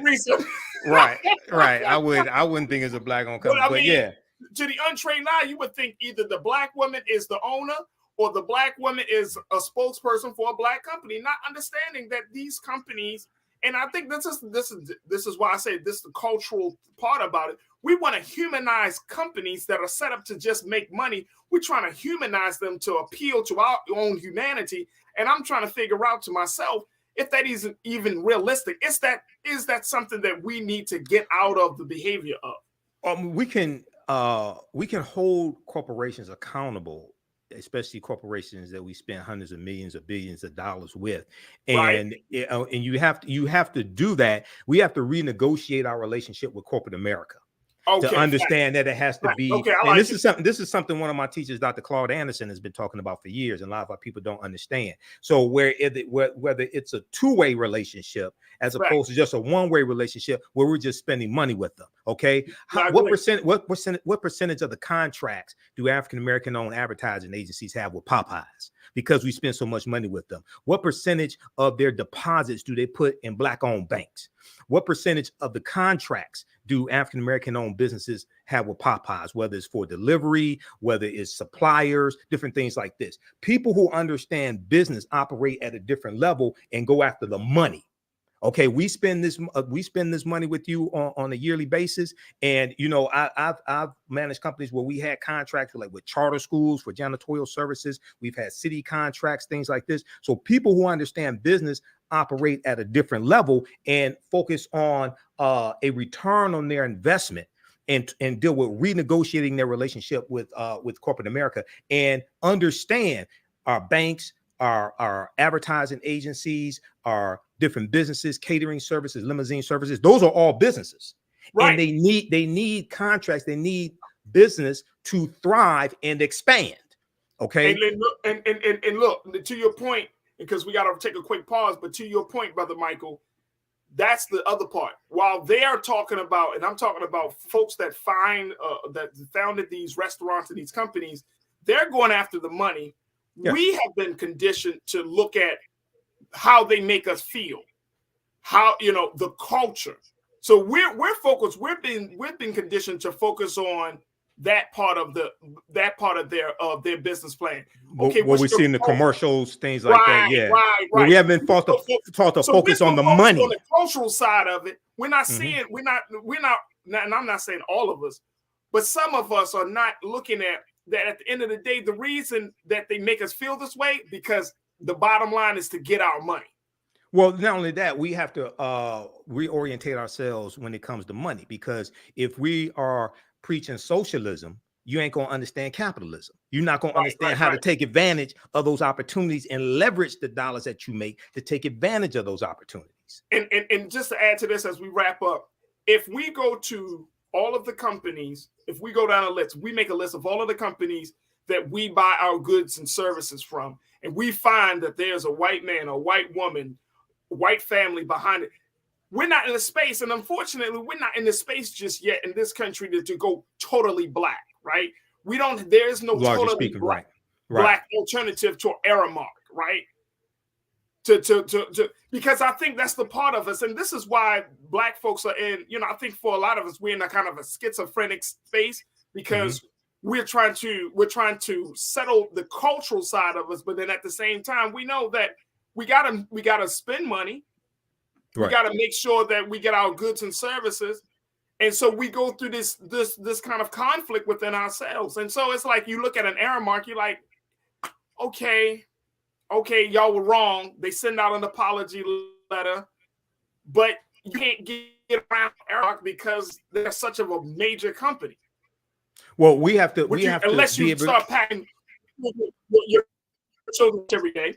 right. I wouldn't think it's a black-owned company, but yeah. To the untrained eye, you would think either the black woman is the owner or the black woman is a spokesperson for a black company, not understanding that these companies, and I think this is why I say this is the cultural part about it. We want to humanize companies that are set up to just make money. We're trying to humanize them to appeal to our own humanity. And I'm trying to figure out to myself if that isn't even realistic. Is that something that we need to get out of the behavior of? We can hold corporations accountable, especially corporations that we spend hundreds of millions or billions of dollars with, and and you have to do that. We have to renegotiate our relationship with corporate America. To understand that it has to be, and this is something one of my teachers, Dr. Claude Anderson, has been talking about for years, and a lot of our people don't understand. So whether it's a two-way relationship as opposed to just a one-way relationship where we're just spending money with them, okay? What percentage of the contracts do African American owned advertising agencies have with Popeyes? Because we spend so much money with them. What percentage of their deposits do they put in black-owned banks? What percentage of the contracts do African American owned businesses have with Popeyes, whether it's for delivery, whether it's suppliers, different things like this? People who understand business operate at a different level and go after the money. Okay, we spend this money with you on a yearly basis, and I've managed companies where we had contracts with charter schools for janitorial services. We've had city contracts, things like this. So people who understand business operate at a different level and focus on a return on their investment, and deal with renegotiating their relationship with corporate America, and understand our banks, our advertising agencies, our different businesses, catering services, limousine services. Those are all businesses, and they need contracts. They need business to thrive and expand. Okay, and look, to your point, because we got to take a quick pause, but to your point, Brother Michael, that's the other part. While they are talking about, and I'm talking about folks that that founded these restaurants and these companies, they're going after the money. Yeah. We have been conditioned to look at how they make us feel, how, you know, the culture. So we're focused. We've been conditioned to focus on that part of their business plan. Okay, what we see in the commercials, things like that. Yeah, right. We haven't been taught to focus on the money, on the cultural side of it. We're not seeing. We're not. And I'm not saying all of us, but some of us are not looking at that. At the end of the day, the reason that they make us feel this way because the bottom line is to get our money. Well, not only that, we have to reorientate ourselves when it comes to money, because if we are preaching socialism, you ain't going to understand capitalism. You're not going to understand how to take advantage of those opportunities and leverage the dollars that you make to take advantage of those opportunities. And just to add to this as we wrap up, if we go to all of the companies, if we go down a list, we make a list of all of the companies that we buy our goods and services from, and we find that there's a white man, a white woman, white family behind it, we're not in a space, and unfortunately, we're not in the space just yet in this country to go totally black, right? There's no totally black alternative to Aramark, right? To because I think that's the part of us, and this is why black folks are in, you know, I think for a lot of us, we're in a kind of a schizophrenic space because we're trying to settle the cultural side of us, but then at the same time, we know that we gotta spend money. We got to make sure that we get our goods and services. And so we go through this kind of conflict within ourselves. And so it's like you look at an Aramark, you're like, okay, y'all were wrong. They send out an apology letter, but you can't get around Aramark because they're such of a major company. Well, we have to unless you start packing your children every day.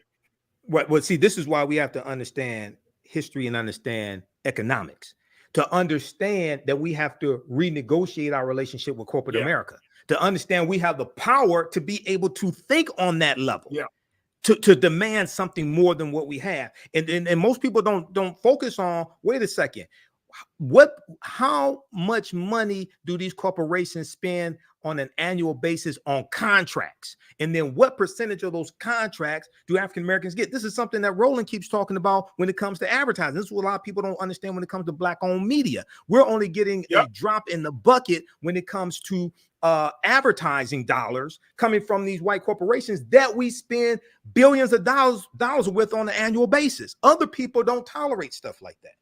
Well, see, this is why we have to understand history and understand economics, to understand that we have to renegotiate our relationship with corporate America, to understand we have the power to be able to think on that level, to demand something more than what we have. And most people don't focus on, wait a second, how much money do these corporations spend on an annual basis on contracts? And then what percentage of those contracts do African Americans get? This is something that Roland keeps talking about when it comes to advertising. This is what a lot of people don't understand when it comes to black-owned media. We're only getting a drop in the bucket when it comes to advertising dollars coming from these white corporations that we spend billions of dollars with on an annual basis. Other people don't tolerate stuff like that.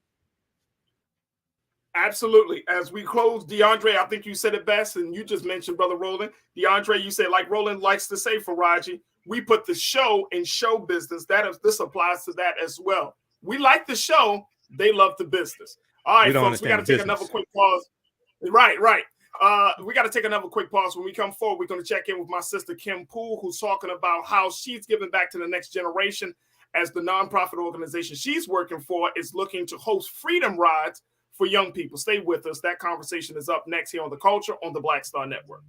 Absolutely. As we close, DeAndre, I think you said it best, and you just mentioned, Brother Roland. DeAndre, you said, like Roland likes to say, Farajii, we put the show in show business. This applies to that as well. We like the show. They love the business. All right, folks, we got to take another quick pause. Right. We got to take another quick pause. When we come forward, we're going to check in with my sister, Kim Poole, who's talking about how she's giving back to the next generation as the nonprofit organization she's working for is looking to host freedom rides for young people. Stay with us. That conversation is up next here on The Culture on the Black Star Network.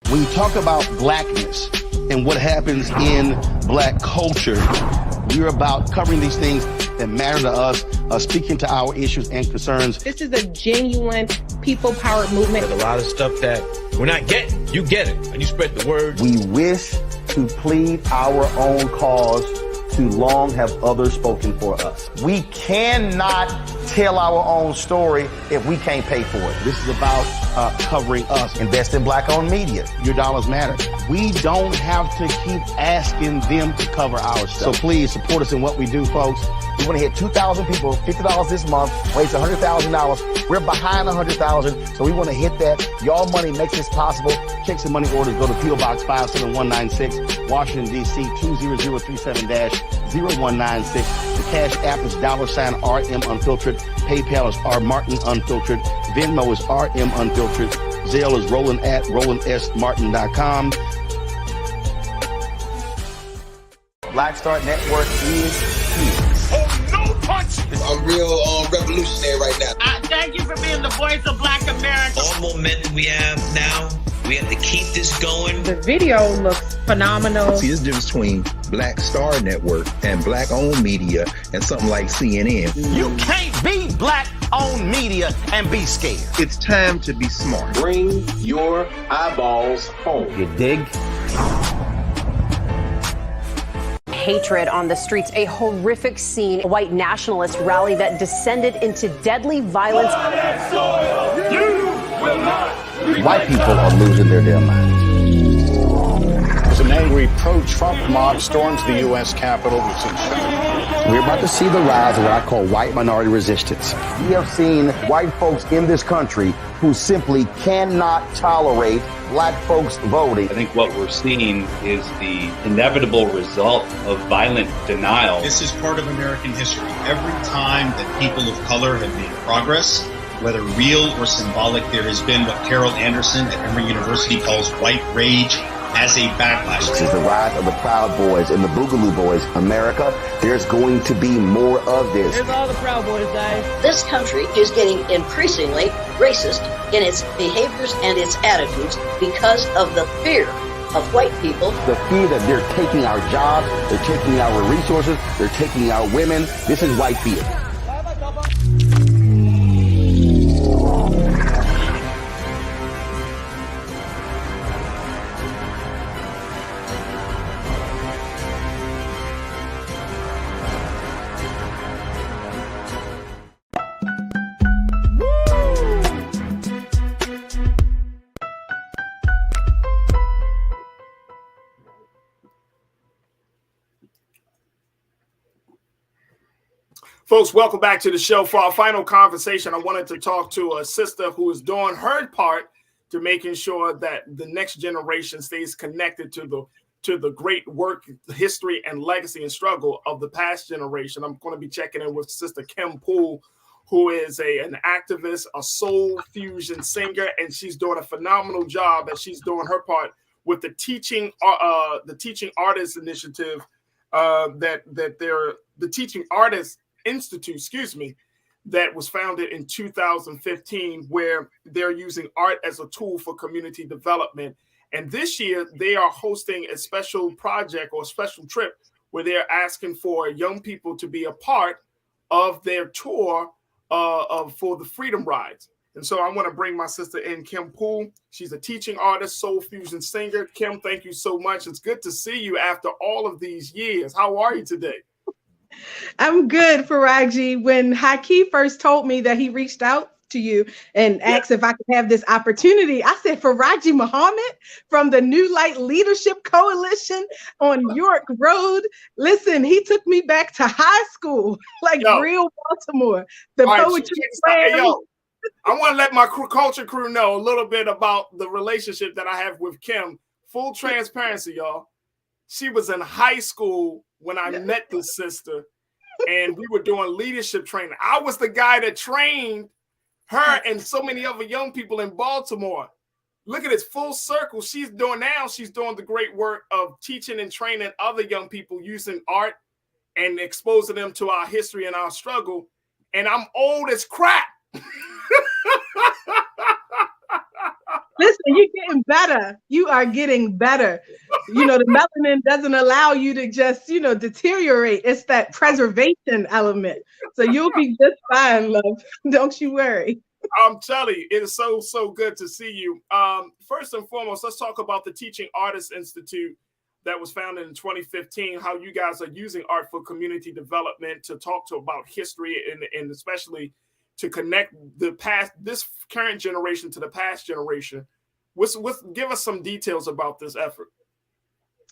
When you talk about blackness and what happens in black culture, we're about covering these things that matter to us, speaking to our issues and concerns. This is a genuine people-powered movement. There's a lot of stuff that we're not getting. You get it, and you spread the word. We wish to plead our own cause. Too long have others spoken for us. We cannot tell our own story if we can't pay for it. This is about covering us. Invest in black-owned media. Your dollars matter. We don't have to keep asking them to cover our stuff. So please support us in what we do, folks. We want to hit 2,000 people, $50 this month, raise $100,000. We're behind 100,000, so we want to hit that. Y'all money makes this possible. Checks and money orders go to P.O. Box 57196, Washington, D.C. 20037-0196. The Cash App is $RM Unfiltered. PayPal is R Martin Unfiltered. Venmo is RM Unfiltered. Zelle is Roland at RolandSMartin.com. Black Star Network is here. Oh, no punch! I'm real revolutionary right now. Thank you for being the voice of Black America. All momentum we have now, We have to keep this going. The video looks phenomenal. See, there's a difference between Black Star Network and black-owned media and something like CNN. You can't be black-owned media and be scared. It's time to be smart. Bring your eyeballs home. You dig? Hatred on the streets, a horrific scene, a white nationalist rally that descended into deadly violence. White people are losing their damn minds. As an angry pro-Trump mob storms the U.S. Capitol, we're about to see the rise of what I call white minority resistance. We have seen white folks in this country who simply cannot tolerate black folks voting. I think what we're seeing is the inevitable result of violent denial. This is part of American history. Every time that people of color have made progress, whether real or symbolic, there has been what Carol Anderson at Emory University calls white rage as a backlash. This is the rise of the Proud Boys and the Boogaloo Boys. America, there's going to be more of this. Here's all the Proud Boys, guys. This country is getting increasingly racist in its behaviors and its attitudes because of the fear of white people. The fear that they're taking our jobs, they're taking our resources, they're taking our women. This is white fear. Folks, welcome back to the show. For our final conversation, I wanted to talk to a sister who is doing her part to making sure that the next generation stays connected to the great work, history, and legacy and struggle of the past generation. I'm going to be checking in with Sister Kim Poole, who is an activist, a soul fusion singer, and she's doing a phenomenal job as she's doing her part with the Teaching Artists Initiative, the Teaching Artists Institute, that was founded in 2015, where they're using art as a tool for community development. And this year, they are hosting a special project or a special trip where they're asking for young people to be a part of their tour for the Freedom Rides. And so I want to bring my sister in, Kim Poole. She's a teaching artist, soul fusion singer. Kim, thank you so much. It's good to see you after all of these years. How are you today? I'm good, Farajii. When Haki first told me that he reached out to you and asked if I could have this opportunity, I said, Farajii Muhammad from the New Light Leadership Coalition on York Road. Listen, he took me back to high school, like real Baltimore. The poetry slam. I want to let my culture crew know a little bit about the relationship that I have with Kim. Full transparency, y'all. She was in high school when I met this sister, and we were doing leadership training. I was the guy that trained her and so many other young people in Baltimore. Look at this full circle. She's doing the great work of teaching and training other young people using art and exposing them to our history and our struggle. And I'm old as crap. Listen, you're getting better. You are getting better. The melanin doesn't allow you to just, deteriorate. It's that preservation element. So you'll be just fine, love. Don't you worry. I'm telling you, it is so good to see you. First and foremost, let's talk about the Teaching Artists Institute that was founded in 2015, how you guys are using art for community development to talk about history and especially to connect this current generation to the past generation. Give us some details about this effort.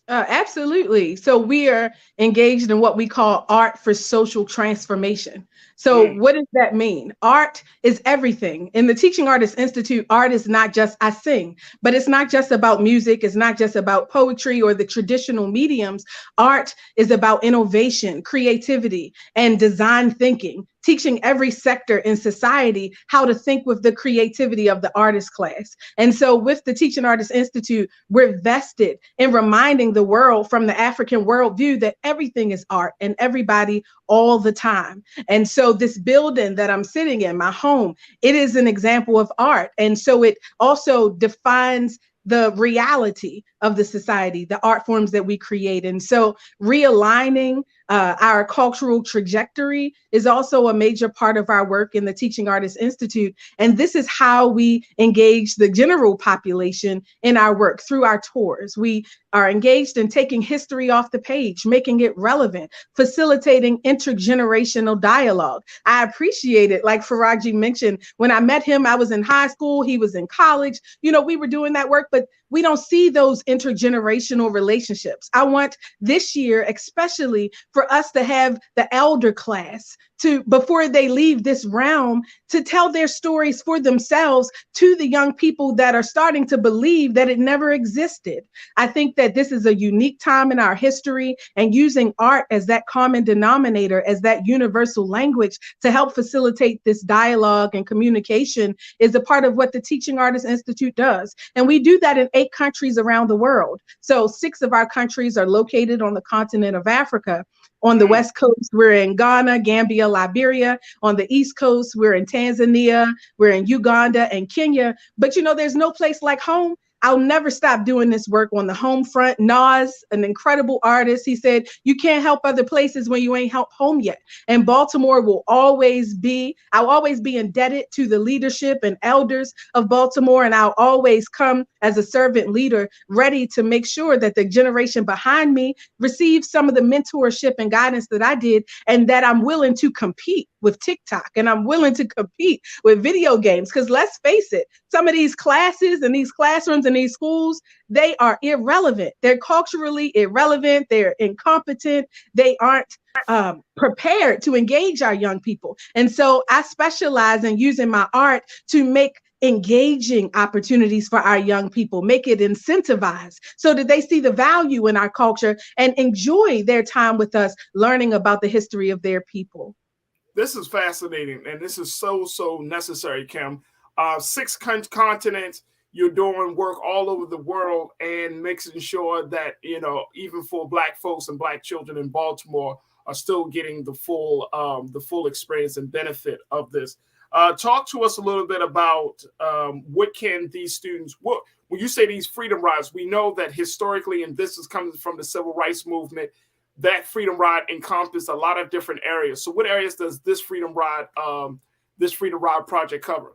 Absolutely. So we are engaged in what we call art for social transformation. So what does that mean? Art is everything. In the Teaching Artists Institute, art is not just I sing, but it's not just about music. It's not just about poetry or the traditional mediums. Art is about innovation, creativity, and design thinking, teaching every sector in society how to think with the creativity of the artist class. And so with the Teaching Artists Institute, we're vested in reminding the world from the African worldview that everything is art and everybody all the time. And so this building that I'm sitting in, my home, it is an example of art. And so it also defines the reality of the society, the art forms that we create. And so realigning our cultural trajectory is also a major part of our work in the Teaching Artists Institute. And this is how we engage the general population in our work through our tours. We are engaged in taking history off the page, making it relevant, facilitating intergenerational dialogue. I appreciate it. Like Farajii mentioned, when I met him, I was in high school, he was in college. We were doing that work, but we don't see those intergenerational relationships. I want this year, especially, for us to have the elder class to, before they leave this realm, to tell their stories for themselves to the young people that are starting to believe that it never existed. I think that this is a unique time in our history, and using art as that common denominator, as that universal language to help facilitate this dialogue and communication is a part of what the Teaching Artists Institute does. And we do that in 8 countries around the world. So 6 of our countries are located on the continent of Africa. On the West Coast, we're in Ghana, Gambia, Liberia. On the East Coast, we're in Tanzania, we're in Uganda and Kenya. But there's no place like home. I'll never stop doing this work on the home front. Nas, an incredible artist, he said, you can't help other places when you ain't helped home yet. And Baltimore I'll always be indebted to the leadership and elders of Baltimore. And I'll always come as a servant leader, ready to make sure that the generation behind me receives some of the mentorship and guidance that I did, and that I'm willing to compete with TikTok, and I'm willing to compete with video games. Because let's face it, some of these classes and these classrooms and these schools, they are irrelevant. They're culturally irrelevant. They're incompetent. They aren't prepared to engage our young people. And so I specialize in using my art to make engaging opportunities for our young people, make it incentivized so that they see the value in our culture and enjoy their time with us, learning about the history of their people. This is fascinating, and this is so necessary, Kim. 6 continents, you're doing work all over the world and making sure that, even for Black folks and Black children in Baltimore are still getting the full experience and benefit of this. Talk to us a little bit about what can these students, when you say these freedom rides, we know that historically, and this is coming from the civil rights movement, that freedom ride encompassed a lot of different areas. So what areas does this freedom ride project cover?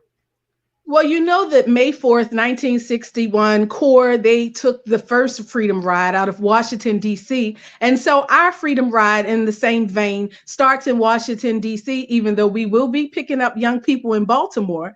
Well, that May 4th, 1961, CORE, they took the first freedom ride out of Washington, D.C. And so our freedom ride, in the same vein, starts in Washington, D.C., even though we will be picking up young people in Baltimore.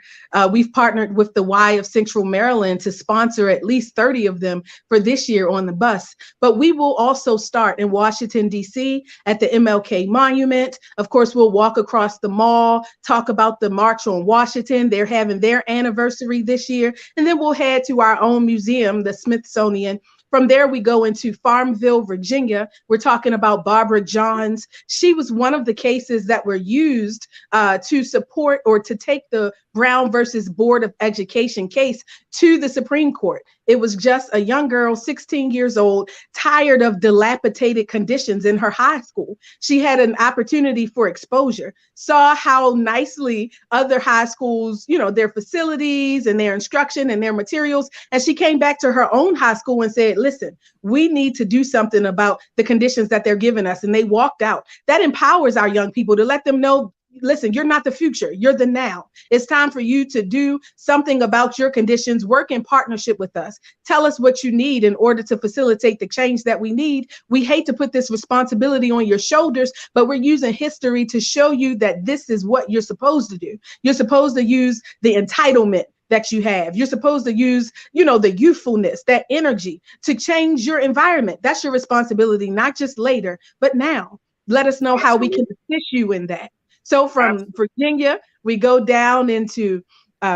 We've partnered with the Y of Central Maryland to sponsor at least 30 of them for this year on the bus. But we will also start in Washington, D.C. at the MLK Monument. Of course, we'll walk across the mall, talk about the March on Washington. They're having their anniversary this year. And then we'll head to our own museum, the Smithsonian. From there, we go into Farmville, Virginia. We're talking about Barbara Johns. She was one of the cases that were used to support or to take the Brown versus Board of Education case to the Supreme Court. It was just a young girl, 16 years old, tired of dilapidated conditions in her high school. She had an opportunity for exposure, saw how nicely other high schools, their facilities and their instruction and their materials. And she came back to her own high school and said, listen, we need to do something about the conditions that they're giving us. And they walked out. That empowers our young people to let them know, listen, you're not the future, you're the now. It's time for you to do something about your conditions, work in partnership with us. Tell us what you need in order to facilitate the change that we need. We hate to put this responsibility on your shoulders, but we're using history to show you that this is what you're supposed to do. You're supposed to use the entitlement that you have. You're supposed to use, the youthfulness, that energy to change your environment. That's your responsibility, not just later, but now. Let us know how we can assist you in that. So from Virginia, we go down into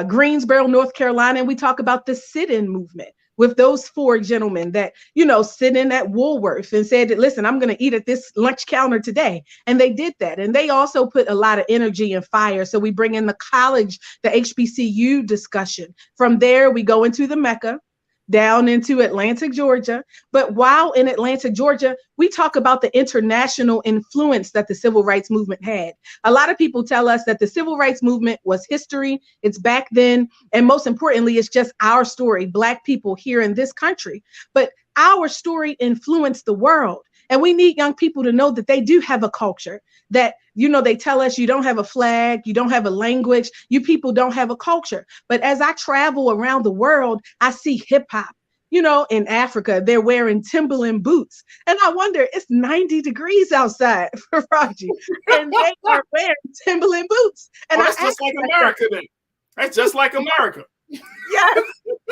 Greensboro, North Carolina, and we talk about the sit-in movement with those 4 gentlemen that, sit in at Woolworth and said that, listen, I'm going to eat at this lunch counter today. And they did that. And they also put a lot of energy and fire. So we bring in the college, the HBCU discussion. From there, we go into the Mecca. down into Atlanta, Georgia. But while in Atlanta, Georgia, we talk about the international influence that the civil rights movement had. A lot of people tell us that the civil rights movement was history, it's back then, and most importantly, it's just our story, Black people here in this country. But our story influenced the world. And we need young people to know that they do have a culture, that, you know, they tell us you don't have a flag, you don't have a language, you people don't have a culture. But as I travel around the world, I see hip hop. You know, in Africa, they're wearing Timberland boots. And I wonder, it's 90 degrees outside for Farajii, and they are wearing Timberland boots. And that's just like America then. That's just like America. Yes.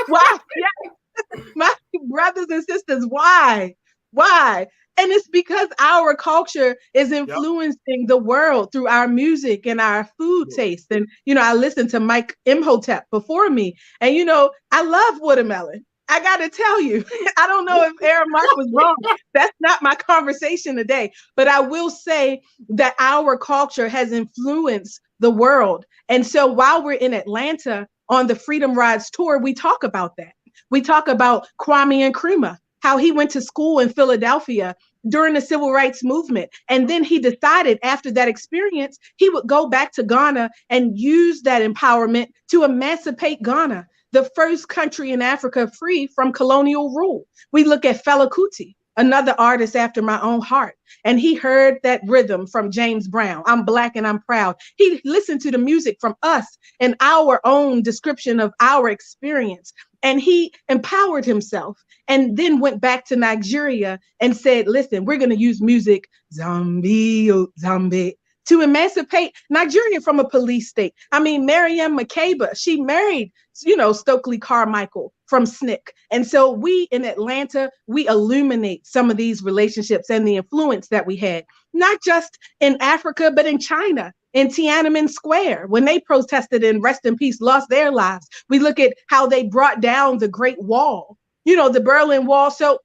Why? Yes. My brothers and sisters, why? Why? And it's because our culture is influencing the world through our music and our food taste. And, you know, I listened to Mike Imhotep before me, and, you know, I love watermelon. I got to tell you, I don't know if Aaron Mark was wrong. That's not my conversation today. But I will say that our culture has influenced the world. And so while we're in Atlanta on the Freedom Rides tour, we talk about that. We talk about Kwame Nkrumah, how he went to school in Philadelphia during the civil rights movement. And then he decided after that experience, he would go back to Ghana and use that empowerment to emancipate Ghana, the first country in Africa free from colonial rule. We look at Fela Kuti, another artist after my own heart. And he heard that rhythm from James Brown. I'm Black and I'm proud. He listened to the music from us and our own description of our experience. And he empowered himself and then went back to Nigeria and said, listen, we're going to use music, zombie, oh, zombie, to emancipate Nigeria from a police state. I mean, Mariam Makeba, she married, you know, Stokely Carmichael from SNCC. And so we in Atlanta, we illuminate some of these relationships and the influence that we had, not just in Africa, but in China, in Tiananmen Square, when they protested and rest in peace, lost their lives. We look at how they brought down the Great Wall, you know, the Berlin Wall. So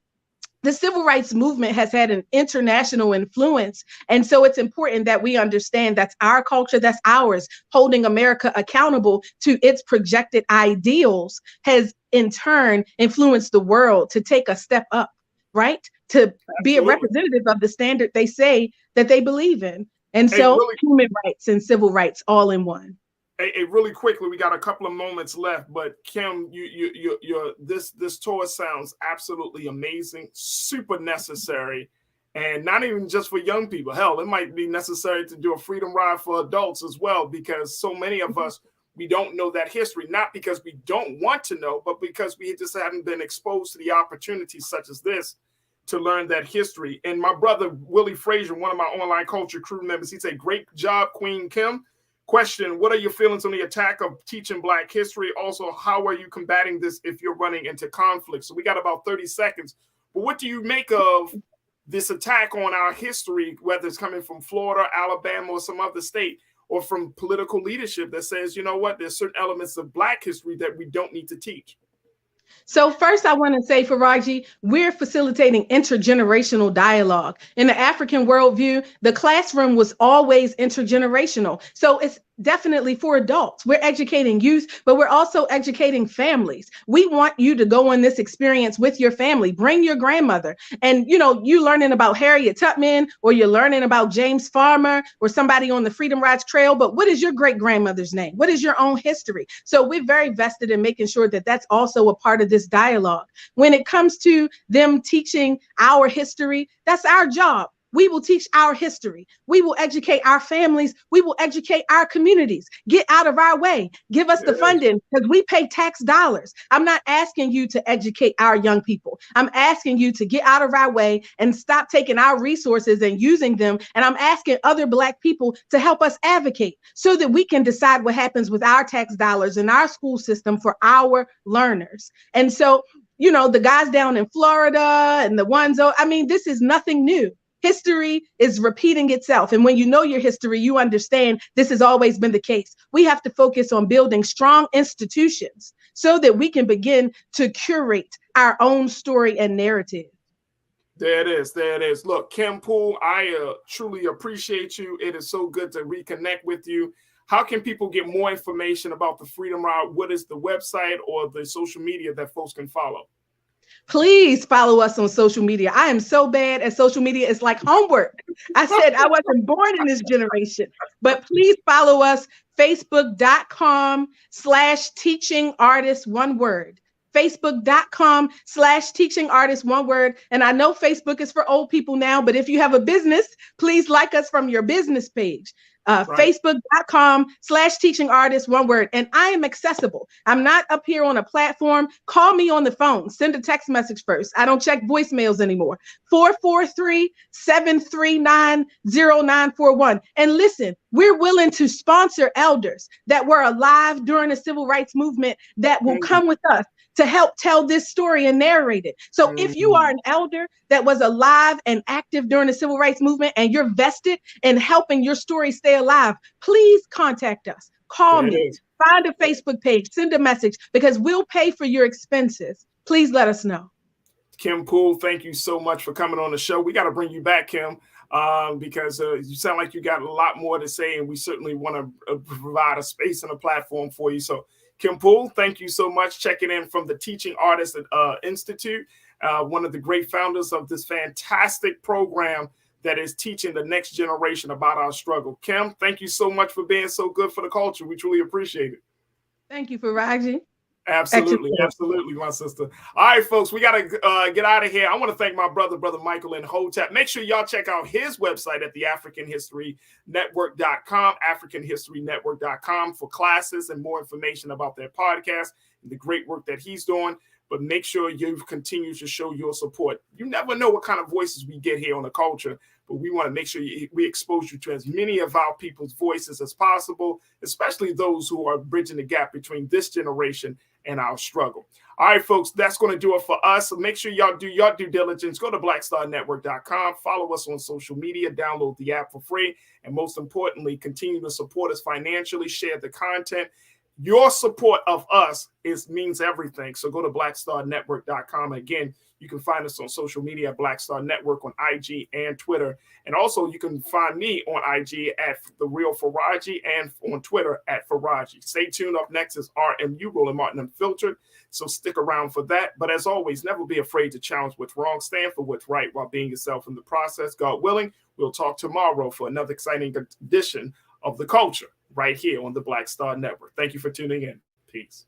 the civil rights movement has had an international influence. And so it's important that we understand that's our culture, that's ours. Holding America accountable to its projected ideals has in turn influenced the world to take a step up, right? To be a representative of the standard they say that they believe in. And so really, human rights and civil rights all in one. Hey, really quickly, we got a couple of moments left, but Kim, this tour sounds absolutely amazing, super necessary, and not even just for young people. Hell, it might be necessary to do a freedom ride for adults as well, because so many of us, we don't know that history, not because we don't want to know, but because we just haven't been exposed to the opportunities such as this to learn that history. And my brother, Willie Frazier, one of my online culture crew members, he said, great job, Queen Kim. Question, what are your feelings on the attack of teaching Black history? Also, how are you combating this if you're running into conflict? So we got about 30 seconds. But what do you make of this attack on our history, whether it's coming from Florida, Alabama, or some other state, or from political leadership that says, you know what, there's certain elements of Black history that we don't need to teach? So first, I want to say, Farajii, we're facilitating intergenerational dialogue. In the African worldview, the classroom was always intergenerational. So it's definitely for adults. We're educating youth, but we're also educating families. We want you to go on this experience with your family. Bring your grandmother. And, you know, you learning about Harriet Tubman, or you're learning about James Farmer, or somebody on the Freedom Rides Trail. But what is your great grandmother's name? What is your own history? So we're very vested in making sure that that's also a part of this dialogue. When it comes to them teaching our history, that's our job. We will teach our history. We will educate our families. We will educate our communities. Get out of our way. Give us the funding, because we pay tax dollars. I'm not asking you to educate our young people. I'm asking you to get out of our way and stop taking our resources and using them. And I'm asking other Black people to help us advocate so that we can decide what happens with our tax dollars in our school system for our learners. And so, you know, the guys down in Florida and the ones, I mean, this is nothing new. History is repeating itself. And when you know your history, you understand this has always been the case. We have to focus on building strong institutions so that we can begin to curate our own story and narrative. There it is. There it is. Look, Kim Poole, I truly appreciate you. It is so good to reconnect with you. How can people get more information about the Freedom Ride? What is the website or the social media that folks can follow? Please follow us on social media. I am so bad at social media. It's like homework. I said I wasn't born in this generation, but please follow us, facebook.com/teaching artist, one word. Facebook.com/teaching artist, one word. And I know Facebook is for old people now, but if you have a business, please like us from your business page. Facebook.com/teaching artist, one word. And I am accessible. I'm not up here on a platform. Call me on the phone. Send a text message first. I don't check voicemails anymore. 443-739-0941. And listen, we're willing to sponsor elders that were alive during the civil rights movement that will come with us to help tell this story and narrate it. So if you are an elder that was alive and active during the civil rights movement and you're vested in helping your story stay alive, please contact us. Call me, find a Facebook page, send a message, because we'll pay for your expenses. Please let us know. Kim Poole, thank you so much for coming on the show. We got to bring you back, Kim, because you sound like you got a lot more to say, and we certainly want to provide a space and a platform for you. So Kim Poole, thank you so much. Checking in from the Teaching Artists Institute, one of the great founders of this fantastic program that is teaching the next generation about our struggle. Kim, thank you so much for being so good for the culture. We truly appreciate it. Thank you, Farajii. Absolutely, absolutely, my sister. All right, folks, we got to get out of here. I want to thank my brother Michael in Hotep. Make sure y'all check out his website at the AfricanHistoryNetwork.com, AfricanHistoryNetwork.com for classes and more information about their podcast and the great work that he's doing. But make sure you continue to show your support. You never know what kind of voices we get here on the culture, but we want to make sure we expose you to as many of our people's voices as possible, especially those who are bridging the gap between this generation and our struggle. All right, folks, that's going to do it for us. So make sure y'all do your due diligence. Go to blackstarnetwork.com. Follow us on social media. Download the app for free. And most importantly, continue to support us financially. Share the content. Your support of us means everything. So go to blackstarnetwork.com. Again, you can find us on social media at Black Star Network on IG and Twitter. And also you can find me on IG at The Real Farajii and on Twitter at Farajii. Stay tuned. Up next is RMU, Roland Martin Unfiltered. So stick around for that. But as always, never be afraid to challenge what's wrong. Stand for what's right while being yourself in the process. God willing, we'll talk tomorrow for another exciting edition of The Culture right here on the Black Star Network. Thank you for tuning in. Peace.